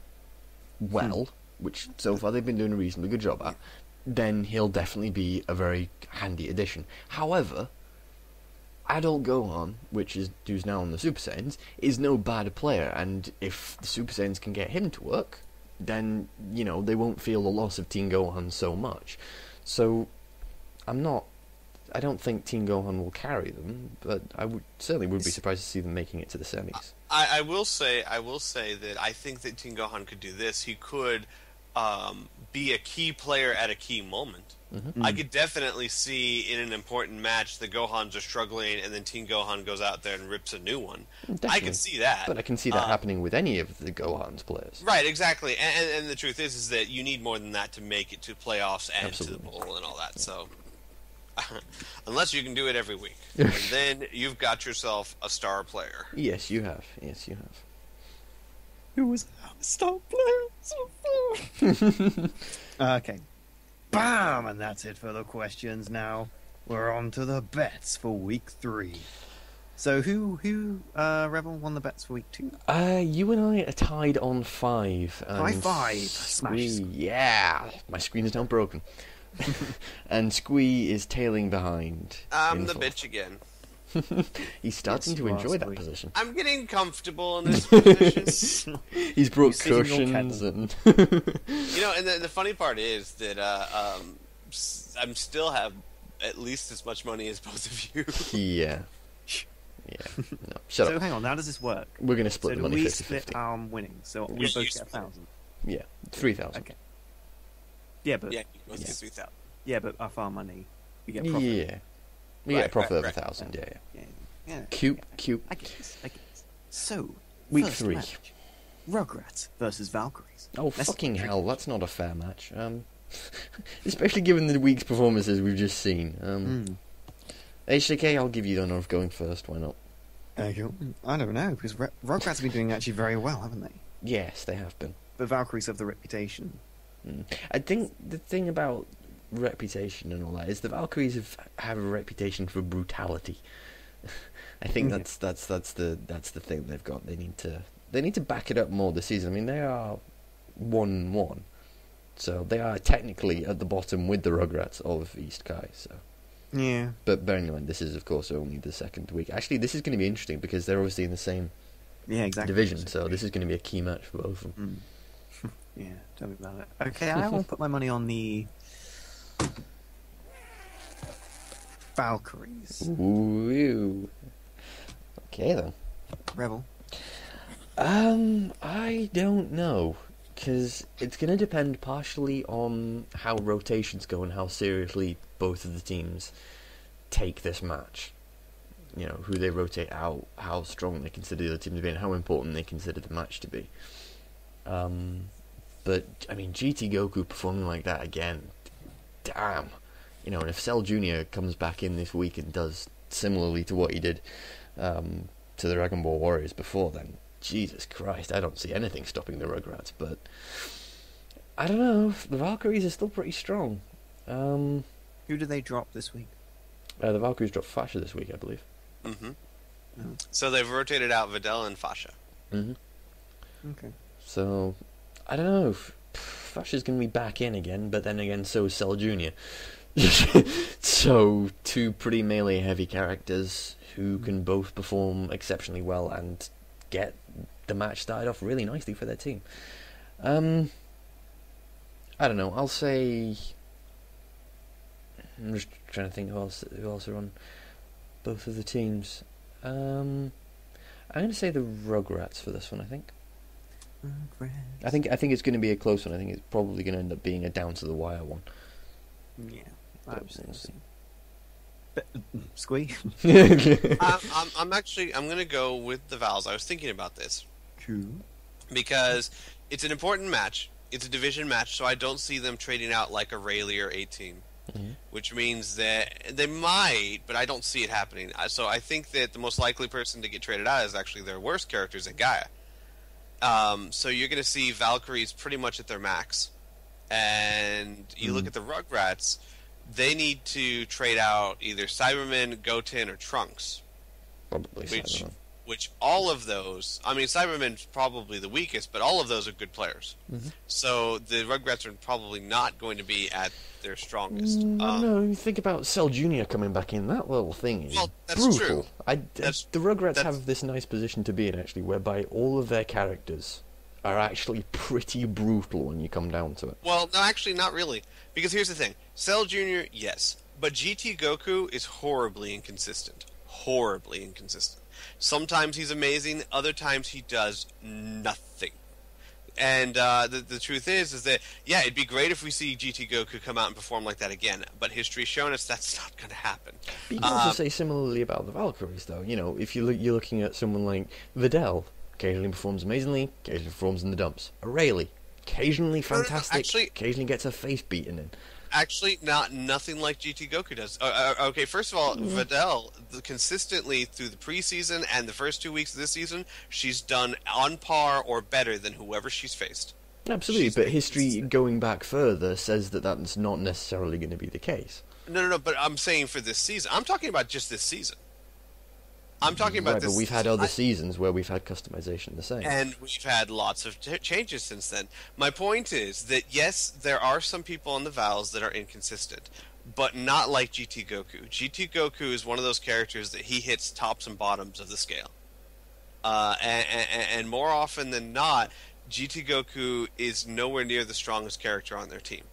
well, which so far they've been doing a reasonably good job at, then he'll definitely be a very handy addition. However, Adult Gohan, who's now on the Super Saiyans, is no bad player, and if the Super Saiyans can get him to work, then, they won't feel the loss of Teen Gohan so much. So, I don't think Teen Gohan will carry them, but I would be surprised to see them making it to the semis. I will say that I think that Teen Gohan could do this. He could be a key player at a key moment. Mm-hmm. I could definitely see in an important match the Gohans are struggling, and then Teen Gohan goes out there and rips a new one. Definitely. I can see that. But I can see that happening with any of the Gohan's players. Right, exactly. And the truth is that you need more than that to make it to playoffs and Absolutely. to the bowl and all that. So, unless you can do it every week, and then you've got yourself a star player. Yes, you have. Who was a star player? Okay. Bam! And that's it for the questions now. We're on to the bets for week 3. So who Rebel won the bets for week 2? You and I are tied on 5. High five! Smash. Yeah! My screen is now broken. And Squee is tailing behind. I'm the bitch again. He's starting to enjoy that position. I'm getting comfortable in this position. He's brought cushions and... And the funny part is that I'm still have at least as much money as both of you. Yeah. No, shut So up. hang on, how does this work? We're going to split So the do money we 50-50. split our winnings? So we both get 1,000. Yeah, 3,000. Okay. Yeah, but Yeah, you both get 3,000. yeah, but off our money, we get profit. Yeah. We get a profit of 1,000, Yeah. Cute. I guess. So, Week first 3. match, Rugrats versus Valkyries. Oh, That's fucking tricky. hell, that's not a fair match. Especially given the week's performances we've just seen. HJK, I'll give you the honour of going first, why not? I don't know, because Rugrats have been doing actually very well, haven't they? Yes, they have been. But Valkyries have the reputation. I think the thing about reputation and all that is the Valkyries have a reputation for brutality. I think that's the thing they've got. They need to back it up more this season. I mean, they are 1-1, so they are technically at the bottom with the Rugrats of East Kai. So Yeah. but bearing in mind this is of course only the second week. Actually, this is going to be interesting because they're obviously in the same Yeah, exactly. division. So this is going to be a key match for both of them. Yeah, tell me about it. Okay, I will put my money on the Valkyries. Ooh. Okay then. Rebel. I don't know, because it's going to depend partially on how rotations go and how seriously both of the teams take this match. You know, who they rotate out, how strong they consider the other team to be, and how important they consider the match to be. But, I mean, GT Goku performing like that again, damn. You know, and if Cell Jr. comes back in this week and does similarly to what he did to the Dragon Ball Warriors before, then Jesus Christ, I don't see anything stopping the Rugrats. But I don't know, the Valkyries are still pretty strong. Who did they drop this week? The Valkyries dropped Fasha this week, I believe. Mm-hmm. Oh. So they've rotated out Videl and Fasha. Mm-hmm. Okay. So, I don't know. Fasha's going to be back in again, but then again, so is Cell Jr. So, two pretty melee-heavy characters who can both perform exceptionally well and get the match started off really nicely for their team. I don't know. I'll say... I'm just trying to think who else are on both of the teams. I'm going to say the Rugrats for this one, I think. I think it's going to be a close one. I think it's probably going to end up being a down-to-the-wire one. Yeah. Absolutely. But, Squee? I'm going to go with the Vals. I was thinking about this. Cool. Because it's an important match. It's a division match, so I don't see them trading out like a Rayleigh or A-Team. Mm-hmm. Which means that they might, but I don't see it happening. So I think that the most likely person to get traded out is actually their worst characters at Gaia. So you're going to see Valkyries pretty much at their max. And you look at the Rugrats, they need to trade out either Cyberman, Goten, or Trunks. Probably Cyberman. Which all of those, I mean, Cyberman's probably the weakest, but all of those are good players. Mm-hmm. So the Rugrats are probably not going to be at their strongest. No, you think about Cell Jr. coming back in. That little thing is that's brutal. True. The Rugrats have this nice position to be in, actually, whereby all of their characters are actually pretty brutal when you come down to it. Well, no, actually, not really. Because here's the thing. Cell Jr., yes. But GT Goku is horribly inconsistent. Horribly inconsistent. Sometimes he's amazing, other times he does nothing. And the truth is that, yeah, it'd be great if we see GT Goku come out and perform like that again, but history's shown us that's not going to happen. But you can also say similarly about the Valkyries, though. You know, if you're looking at someone like Videl, occasionally performs amazingly, occasionally performs in the dumps. Rayleigh, occasionally fantastic, actually, occasionally gets her face beaten in. Actually, nothing like GT Goku does. Okay, first of all, Videl, consistently through the preseason and the first 2 weeks of this season, she's done on par or better than whoever she's faced. Absolutely, but history going back further says that that's not necessarily going to be the case. No, but I'm saying for this season. I'm talking about just this season. I'm talking about this. But we've had other seasons where we've had customization the same. And we've had lots of changes since then. My point is that, yes, there are some people on the Vals that are inconsistent, but not like GT Goku. GT Goku is one of those characters that he hits tops and bottoms of the scale. And more often than not, GT Goku is nowhere near the strongest character on their team.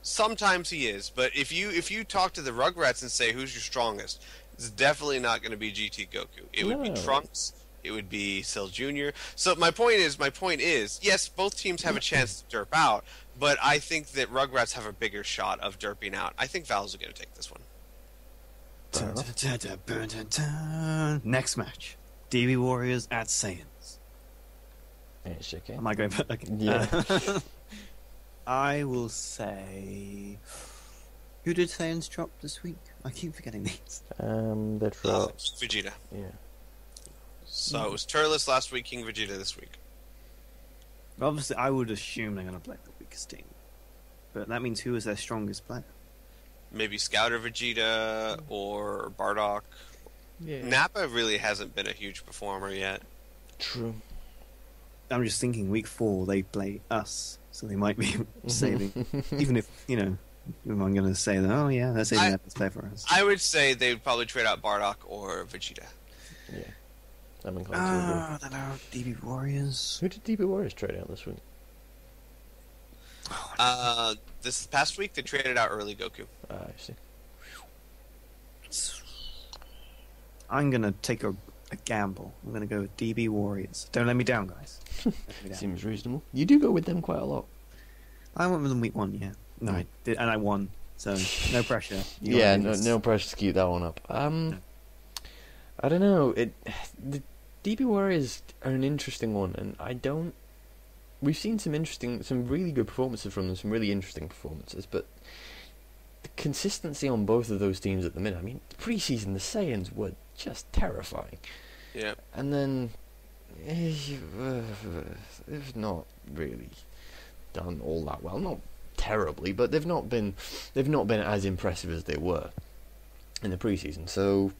Sometimes he is, but if you talk to the Rugrats and say, who's your strongest? It's definitely not going to be GT Goku. It would be Trunks. It would be Cell Jr. So my point is, yes, both teams have a chance to derp out, but I think that Rugrats have a bigger shot of derping out. I think Val's are going to take this one. Next match. DB Warriors at Saiyans. It's okay. Am I going back? Okay. Yeah. I will say... Who did Saiyans drop this week? I keep forgetting these. They dropped... Vegeta. Yeah. So it was Turles last week, King Vegeta this week. Obviously, I would assume they're going to play the weakest team. But that means who is their strongest player? Maybe Scouter Vegeta or Bardock. Yeah. Nappa really hasn't been a huge performer yet. True. I'm just thinking week 4 they play us, so they might be saving. Even if, I'm going to say that, oh yeah, they're saving that to play for us. I would say they would probably trade out Bardock or Vegeta. Yeah. I'm inclined to agree. I don't know. DB Warriors. Who did DB Warriors trade out this week? This past week they traded out early Goku. I see. I'm gonna take a gamble. I'm gonna go with DB Warriors. Don't let me down, guys. Don't let me down. Seems reasonable. You do go with them quite a lot. I went with them week 1, yeah. No, I did, and I won. So no pressure. You Yeah, gotta do no this. pressure to keep that one up. I don't know. The DB Warriors are an interesting one, and I don't. We've seen some really good performances from them, some really interesting performances, but the consistency on both of those teams at the minute. I mean, preseason the Saiyans were just terrifying, Yeah. and then they've not really done all that well. Not terribly, but they've not been as impressive as they were in the preseason. So.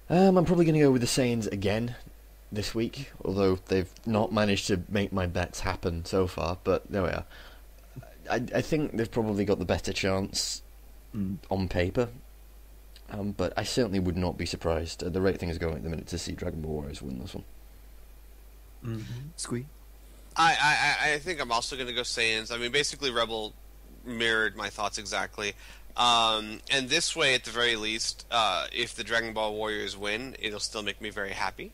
I'm probably going to go with the Saiyans again this week, although they've not managed to make my bets happen so far, but there we are. I think they've probably got the better chance on paper, but I certainly would not be surprised at the rate things are going at the minute to see Dragon Ball Warriors win this one. Squee. I think I'm also going to go Saiyans. I mean, basically, Rebel mirrored my thoughts exactly. And this way, at the very least, if the Dragon Ball Warriors win, it'll still make me very happy.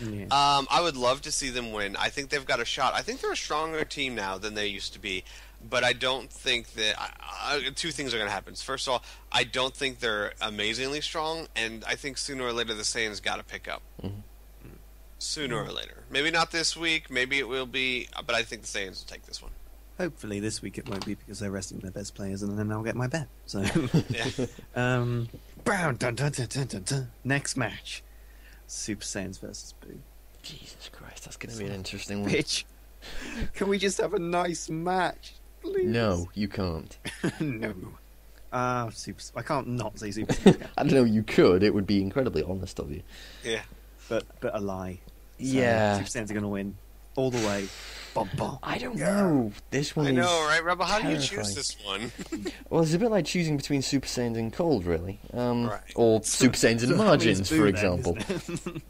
Yeah. I would love to see them win. I think they've got a shot. I think they're a stronger team now than they used to be. But I don't think that... two things are going to happen. First of all, I don't think they're amazingly strong, and I think sooner or later the Saiyans got to pick up. Mm-hmm. Sooner or later. Maybe not this week, maybe it will be, but I think the Saiyans will take this one. Hopefully this week it won't be because they're resting their best players, and then I'll get my bet. So, Yeah. Brown, dun, dun, dun, dun, dun, dun. Next match, Super Saiyans versus Boo. Jesus Christ, that's going to be an interesting one. Bitch, can we just have a nice match, please? No, you can't. No. Super. I can't not say Super Saiyans, I don't know, you could. It would be incredibly honest of you. Yeah. but a lie. So, Yeah. Super Saiyans are going to win all the way. Bum, bum. I don't know. This one I is know, right, Rebel? How do you terrifying. choose this one? Well, it's a bit like choosing between Super Saiyans and Cold, really. Right. Or Super Saiyans and So, Margins, it's for Boo then, example. isn't it?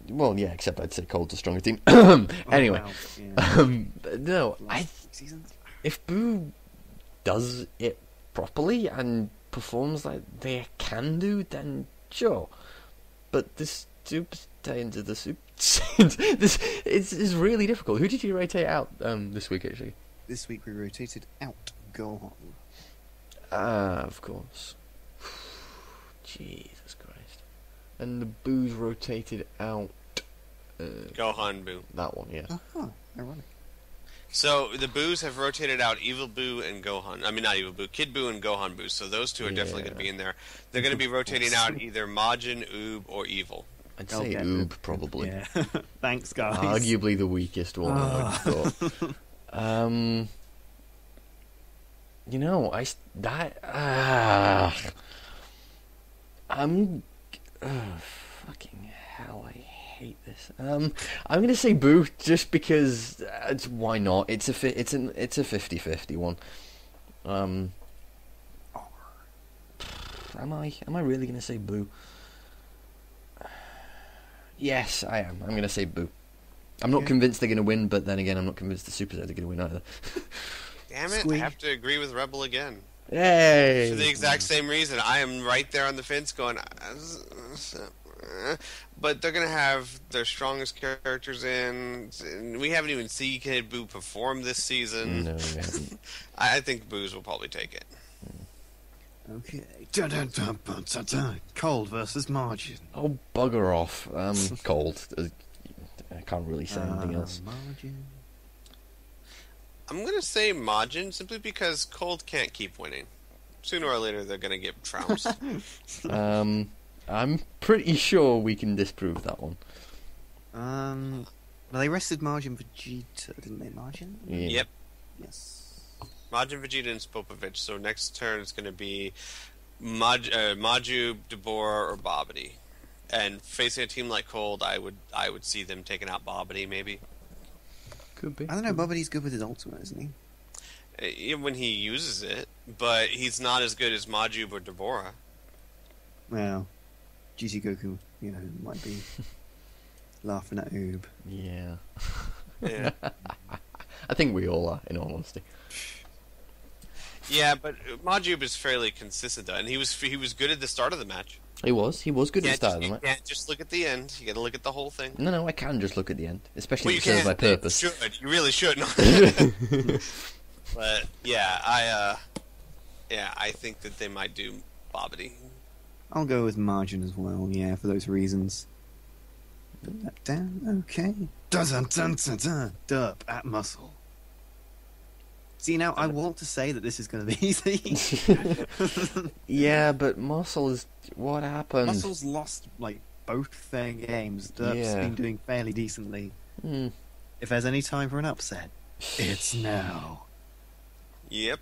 Well, yeah, except I'd say Cold's a stronger team. Anyway, Oh, wow. Yeah. no, Last season? if Boo does it properly and performs like they can do, then sure. But this Super Saiyans are the Super Saiyans. It's really difficult. Who did you rotate out this week, actually? This week we rotated out Gohan. Of course. Jesus Christ. And the Boos rotated out. Gohan Boo. That one, yeah. Uh-huh. Ironic. So the Boos have rotated out Evil Boo and Gohan. I mean, not Evil Boo, Kid Boo and Gohan Boo. So those two are definitely going to be in there. They're going to be rotating out either Majin, Oob, or Evil. I'd I'll say get Oob, it. probably. Yeah. Thanks, guys. Arguably the weakest one, I would have thought. You know, fucking hell, I hate this. I'm gonna say Boo just because why not? It's a 50-50 one. Am I really gonna say Boo? Yes, I am. I'm gonna say Boo. I'm not convinced they're gonna win, but then again, I'm not convinced the Super Saiyans are gonna win either. Damn it, Squeak. I have to agree with Rebel again. Yay! For the exact same reason. I am right there on the fence going... But they're going to have their strongest characters in. We haven't even seen Kid Boo perform this season. No, we haven't. I think Boos will probably take it. Okay. Dun, dun, dun, dun, dun, dun. Cold versus Margin. Oh, bugger off. Cold. I can't really say anything else. Margin. I'm going to say Majin simply because Cold can't keep winning. Sooner or later, they're going to get trounced. I'm pretty sure we can disprove that one. Well, they rested Margin Vegeta, didn't they, Margin? Yeah. Yep. Yes. Majin, Vegeta, and Spopovich. So next turn is going to be Maju, Dabura, or Bobbity. And facing a team like Cold, I would see them taking out Bobbity, maybe. Could be. I don't know, Bobbity's good with his ultimate, isn't he? When he uses it, but he's not as good as Maju or Dabura. Well, GT Goku, might be laughing at Oob. Yeah. Yeah. I think we all are, in all honesty. Yeah, but Majub is fairly consistent though, and he was good at the start of the match. He was good at the start of the You match. can't just look at the end. You got to look at the whole thing. No, I can just look at the end, especially Well, if you it serves can. my purpose. You should. You really should. But yeah, I think that they might do Bobbity. I'll go with margin as well, yeah, for those reasons. Put that down, okay. Dun dun dun dun dun. Derp at Muscle. See, now I want to say that this is going to be easy. Yeah, but Muscle is... What happened? Muscle's lost, both their games. Derp's Yeah. been doing fairly decently. Hmm. If there's any time for an upset, it's now. Yep.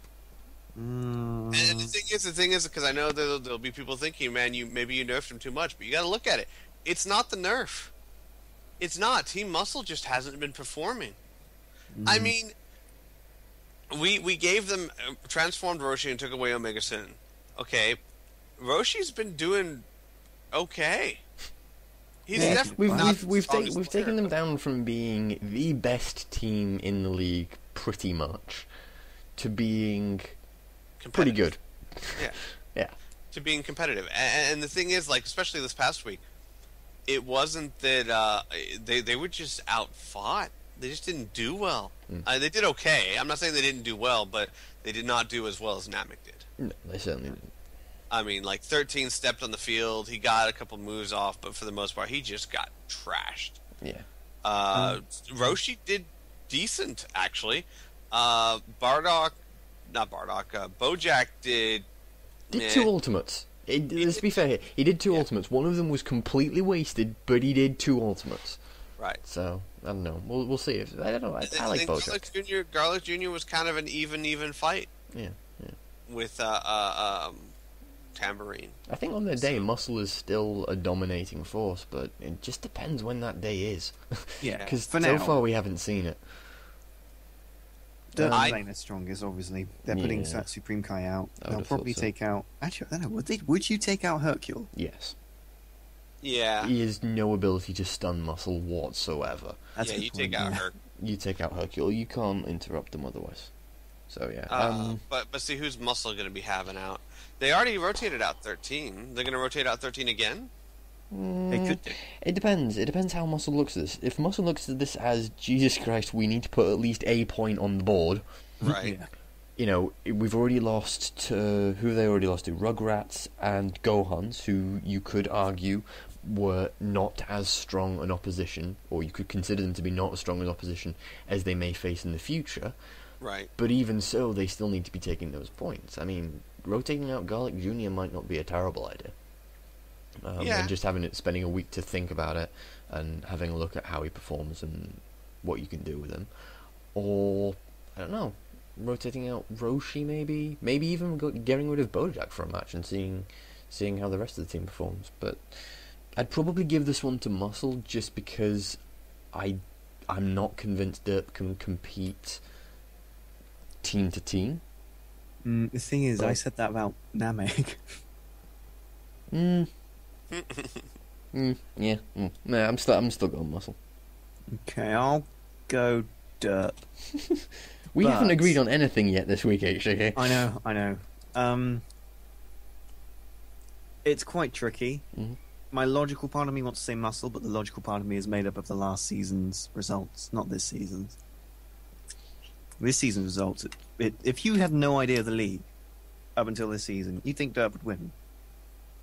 And the thing is, because I know there'll be people thinking, man, maybe you nerfed him too much, but you got to look at it. It's not the nerf. It's not. Team Muscle just hasn't been performing. I mean, we gave them transformed Roshi and took away Omega Sin. Okay, Roshi's been doing okay. He's Yeah, definitely not the we've strongest taken player. them down from being the best team in the league, pretty much, to being pretty Competitive. good. Yeah. Yeah. To being competitive. And the thing is, especially this past week, it wasn't that they were just outfought. They just didn't do well. They did okay. I'm not saying they didn't do well, but they did not do as well as Namek did. No, they certainly didn't. I mean, 13 stepped on the field. He got a couple moves off, but for the most part, he just got trashed. Yeah. Roshi did decent, actually. Bojack did... Did two ultimates. Let's be fair here. He did two ultimates. One of them was completely wasted, but he did two ultimates. Right. So, I don't know. We'll see. I don't know. I like Bojack. Garlic Jr. was kind of an even fight Yeah. with Tambourine. I think on their day, Muscle is still a dominating force, but it just depends when that day is. Yeah, Because for so now. far we haven't seen it. Derp's I- playing their strongest, obviously. They're putting Yeah. Supreme Kai out. I They'll would've probably thought so. take out... Actually, I don't know. Would you take out Hercule? Yes. Yeah. He has no ability to stun Muscle whatsoever. That's a Yeah, good you take point, out yeah. her. You take out Hercule, you can't interrupt them otherwise. So yeah. But see, who's Muscle going to be having out? They already rotated out 13. They're going to rotate out 13 again? They could do. It depends. It depends how Muscle looks at this. If Muscle looks at this as, Jesus Christ, we need to put at least a point on the board. Right. Yeah. You know, we've already lost to... Who have they already lost to? Rugrats and Gohans, who you could argue were not as strong an opposition, or you could consider them to be not as strong an opposition as they may face in the future. Right. But even so, they still need to be taking those points. I mean, rotating out Garlic Jr. might not be a terrible idea. Yeah. And just spending a week to think about it, and having a look at how he performs and what you can do with him. Or, I don't know, rotating out Roshi maybe? Maybe even getting rid of Bojack for a match and seeing how the rest of the team performs. But I'd probably give this one to Muscle just because I'm not convinced Derp can compete team to team. The thing is, But- I said that about Namek. Yeah. Nah, I'm still going Muscle. Okay, I'll go Derp. We haven't But- agreed on anything yet this week, HJK. I know. It's quite tricky. Mhm. My logical part of me wants to say Muscle, but the logical part of me is made up of the last season's results, not this season's. This season's results, if you had no idea of the league up until this season, you'd think Derp would win.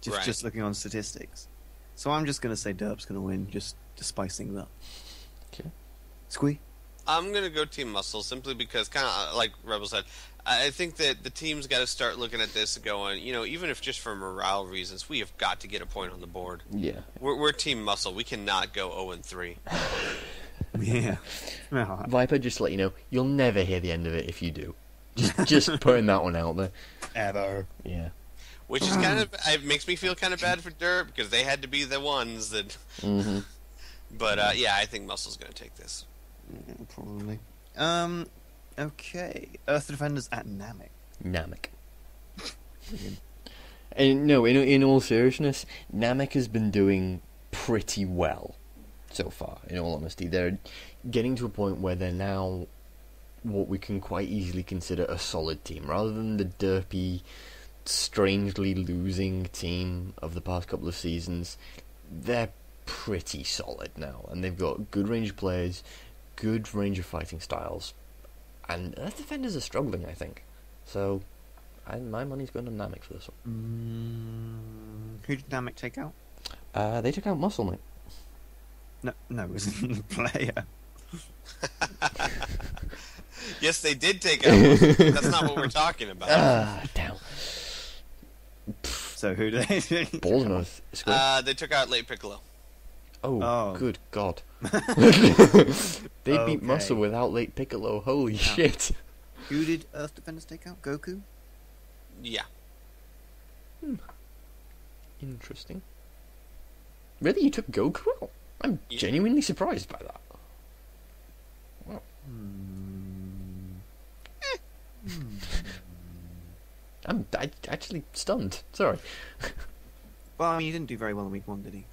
Right. Just looking on statistics. So I'm just going to say Derp's going to win, just to spice things up. Okay. Squee? I'm going to go Team Muscle simply because, kind of like Rebel said, I think that the team's got to start looking at this and going, even if just for morale reasons, we have got to get a point on the board. Yeah. We're Team Muscle. We cannot go 0-3. Yeah. Oh, Viper, just to let you know, you'll never hear the end of it if you do. Just putting that one out there. ever. Yeah. Which is it makes me feel kind of bad for Derp because they had to be the ones that. Mm-hmm. But yeah, I think Muscle's going to take this. Yeah, probably. Okay. Earth Defenders at Namek. Namek. And no, in all seriousness, Namek has been doing pretty well so far. In all honesty, they're getting to a point where they're now what we can quite easily consider a solid team, rather than the derpy, strangely losing team of the past couple of seasons. They're pretty solid now, and they've got good range of players, good range of fighting styles, and Earth defenders are struggling, I think. So, my money's going on Namek for this one. Who did Namek take out? They took out Muscle, mate. No, it wasn't the player. Yes, they did take out Muscle. That's not what we're talking about. Damn. So who did they take? Balls North. They took out Late Piccolo. Oh, good God. They Okay. beat Muscle without Late Piccolo. Holy shit. Who did Earth Defenders take out? Goku? Yeah. Interesting. Really, you took Goku out? I'm genuinely surprised by that. Wow. I'm actually stunned. Sorry. Well, I mean, he didn't do very well in week 1, did he?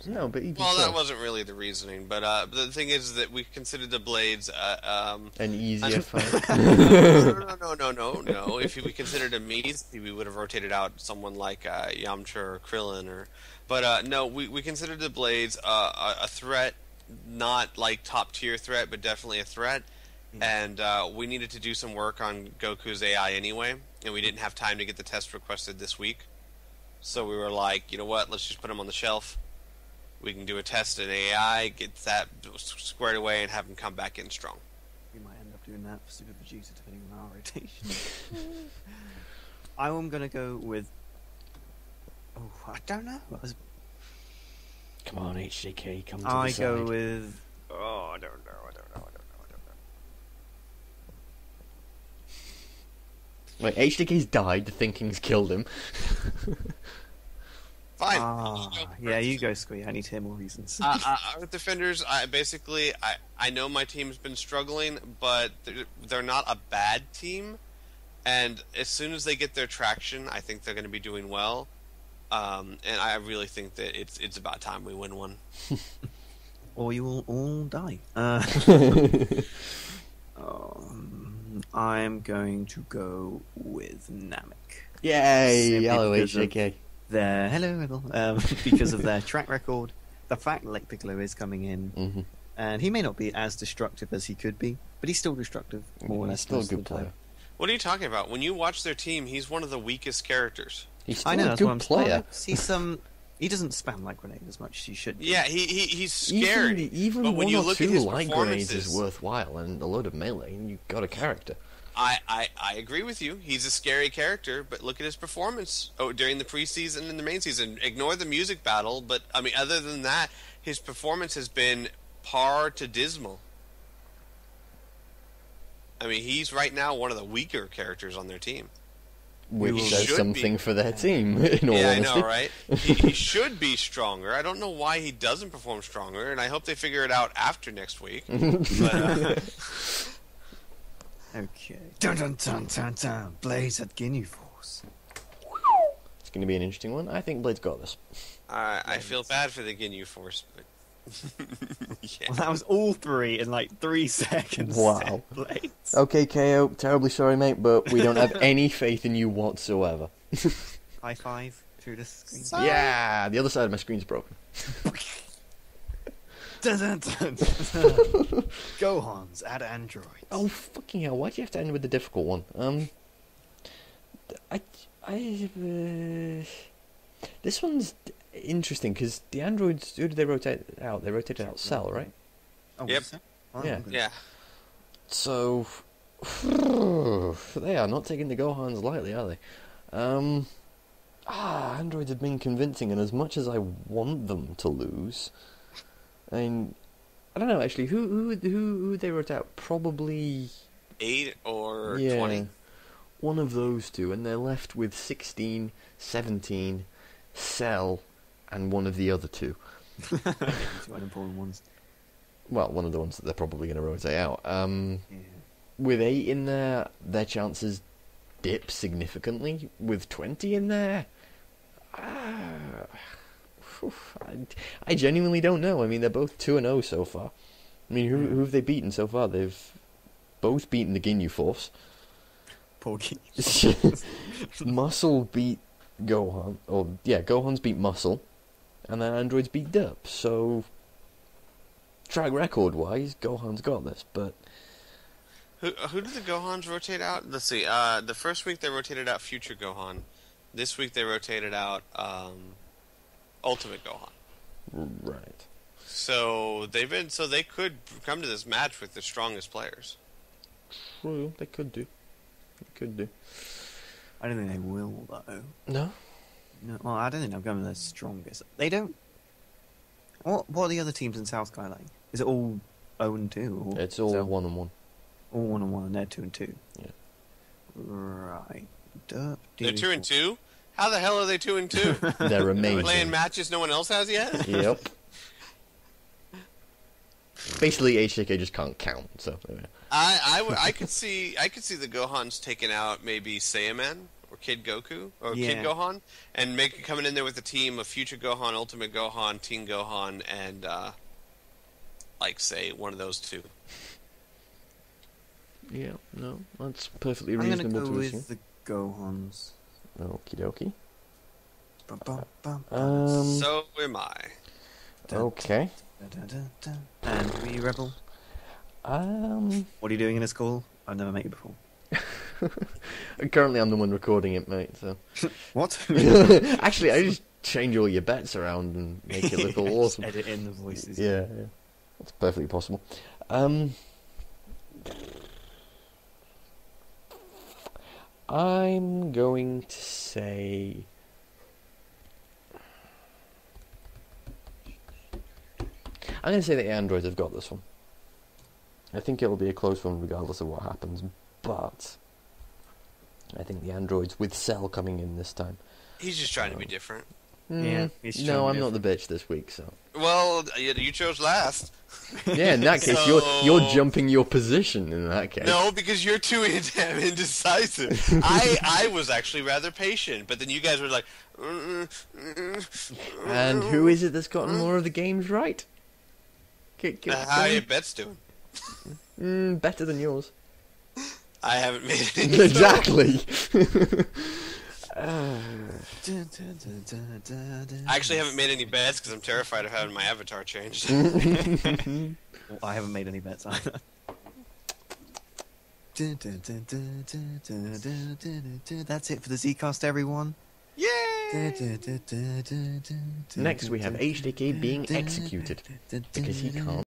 No, but even Well, so, that wasn't really the reasoning, but the thing is that we considered the Blades an easier fight. No. If we considered them easy, we would have rotated out someone like Yamcha or Krillin, no, we considered the Blades a threat, not like top tier threat, but definitely a threat. And we needed to do some work on Goku's AI anyway, and we didn't have time to get the test requested this week. So we were like, you know what, let's just put him on the shelf. We can do a test in AI, get that squared away, and have him come back in strong. We might end up doing that for Super Vegeta, depending on our rotation. I'm going to go with... Oh, I don't know. Come on, HJK, come to I the side. go with... Oh, I don't know. Wait, HJK's died, the thinking's killed him. Fine. Yeah, you go, Squee. I need to hear more reasons. Earth Defenders, I know my team's been struggling, but they're not a bad team. And as soon as they get their traction, I think they're going to be doing well. And I really think that it's about time we win one. Or you will all die. I'm going to go with Namek. Yay! Simply Hello, because of HJK. Because of their track record, the fact that Lake Piccolo is coming in, and he may not be as destructive as he could be, but he's still destructive, more or He's less. still a most of good the time. player. What are you talking about? When you watch their team, he's one of the weakest characters. He's still I know, a that's what good I'm player. He's he doesn't spam like grenade as much as he should. Yeah, he's scary. Even but when one you or look two at his light grenades is performances, worthwhile, and a load of melee, and you've got a character. I agree with you. He's a scary character, but look at his performance during the preseason and the main season. Ignore the music battle, but I mean, other than that, his performance has been par to dismal. I mean, he's right now one of the weaker characters on their team. Which He says should something be. for their team, in all Yeah, I honesty. know, right? He should be stronger. I don't know why he doesn't perform stronger, and I hope they figure it out after next week. But, Okay. Dun dun dun dun dun. Blaze at Ginyu Force. It's going to be an interesting one. I think Blade's got this. I feel bad for the Ginyu Force, but yeah. Well, that was all three in like 3 seconds. Wow. Blades. Okay, KO, terribly sorry, mate, but we don't have any faith in you whatsoever. High five through the screen. Yeah, the other side of my screen's broken. Dun, dun, dun, dun, dun. Gohans at Android. Oh, fucking hell, why'd you have to end with the difficult one? This one's interesting, because the androids, who did they rotate out? They rotated out Cell, right? Oh, Yep. was that? Oh, Yeah. I'm gonna- Yeah. So, they are not taking the Gohans lightly, are they? Androids have been convincing, and as much as I want them to lose, I mean, I don't know actually. Who they wrote out? Probably 8 or yeah, 20. one of those two, and they're left with 16, 17, Cell, and one of the other two. Two unimportant ones. Well, one of the ones that they're probably going to rotate out. Yeah. With 8 in there, their chances dip significantly with 20 in there? I genuinely don't know. I mean, they're both 2-0 so far. I mean, who have they beaten so far? They've both beaten the Ginyu Force. Poor Ginyu. Muscle beat Gohan. Gohan's beat Muscle. And then Androids beat Derp. So, track record-wise, Gohan's got this, but... Who did the Gohans rotate out? Let's see. The first week they rotated out Future Gohan. This week they rotated out Ultimate Gohan. Right. So they could come to this match with the strongest players. True, they could do. I don't think they will, though. No? No, well, I don't think they'll go with the strongest. They don't... What are the other teams in South Skyline? Is it all 0-2? It's all 1-1. All 1-1, and they're 2-2. Yeah. Right. They're 2-2? How the hell are they 2-2? They're amazing. Playing matches no one else has yet? Yep. Basically, HJK just can't count. So I could see the Gohans taking out maybe Saiyaman or Kid Goku or Kid Gohan, and coming in there with a team of Future Gohan, Ultimate Gohan, Teen Gohan, and say one of those two. Yeah, no, that's perfectly reasonable I'm to gonna go assume. with the Gohans. Okie dokie. So am I. Okay. And who are you, Rebel? What are you doing in a school? I've never met you before. Currently, I'm the one recording it, mate. So. What? Actually, I just change all your bets around and make it look all awesome. Edit in the voices. Yeah, that's perfectly possible. I'm going to say... I'm going to say that the Androids have got this one. I think it'll be a close one regardless of what happens, but I think the Androids with Cell coming in this time. He's just trying to be different. Yeah. No, I'm not the bitch this week, so. Well, you chose last. Yeah, in that case, you're jumping your position in that case. No, because you're too damn indecisive. I was actually rather patient, but then you guys were like... And who is it that's gotten more of the games right? How are your bets doing? Better than yours. I haven't made any. Exactly. I actually haven't made any bets because I'm terrified of having my avatar changed. Well, I haven't made any bets either. That's it for the Zcast, everyone. Yay! Next, we have HDK being executed because he can't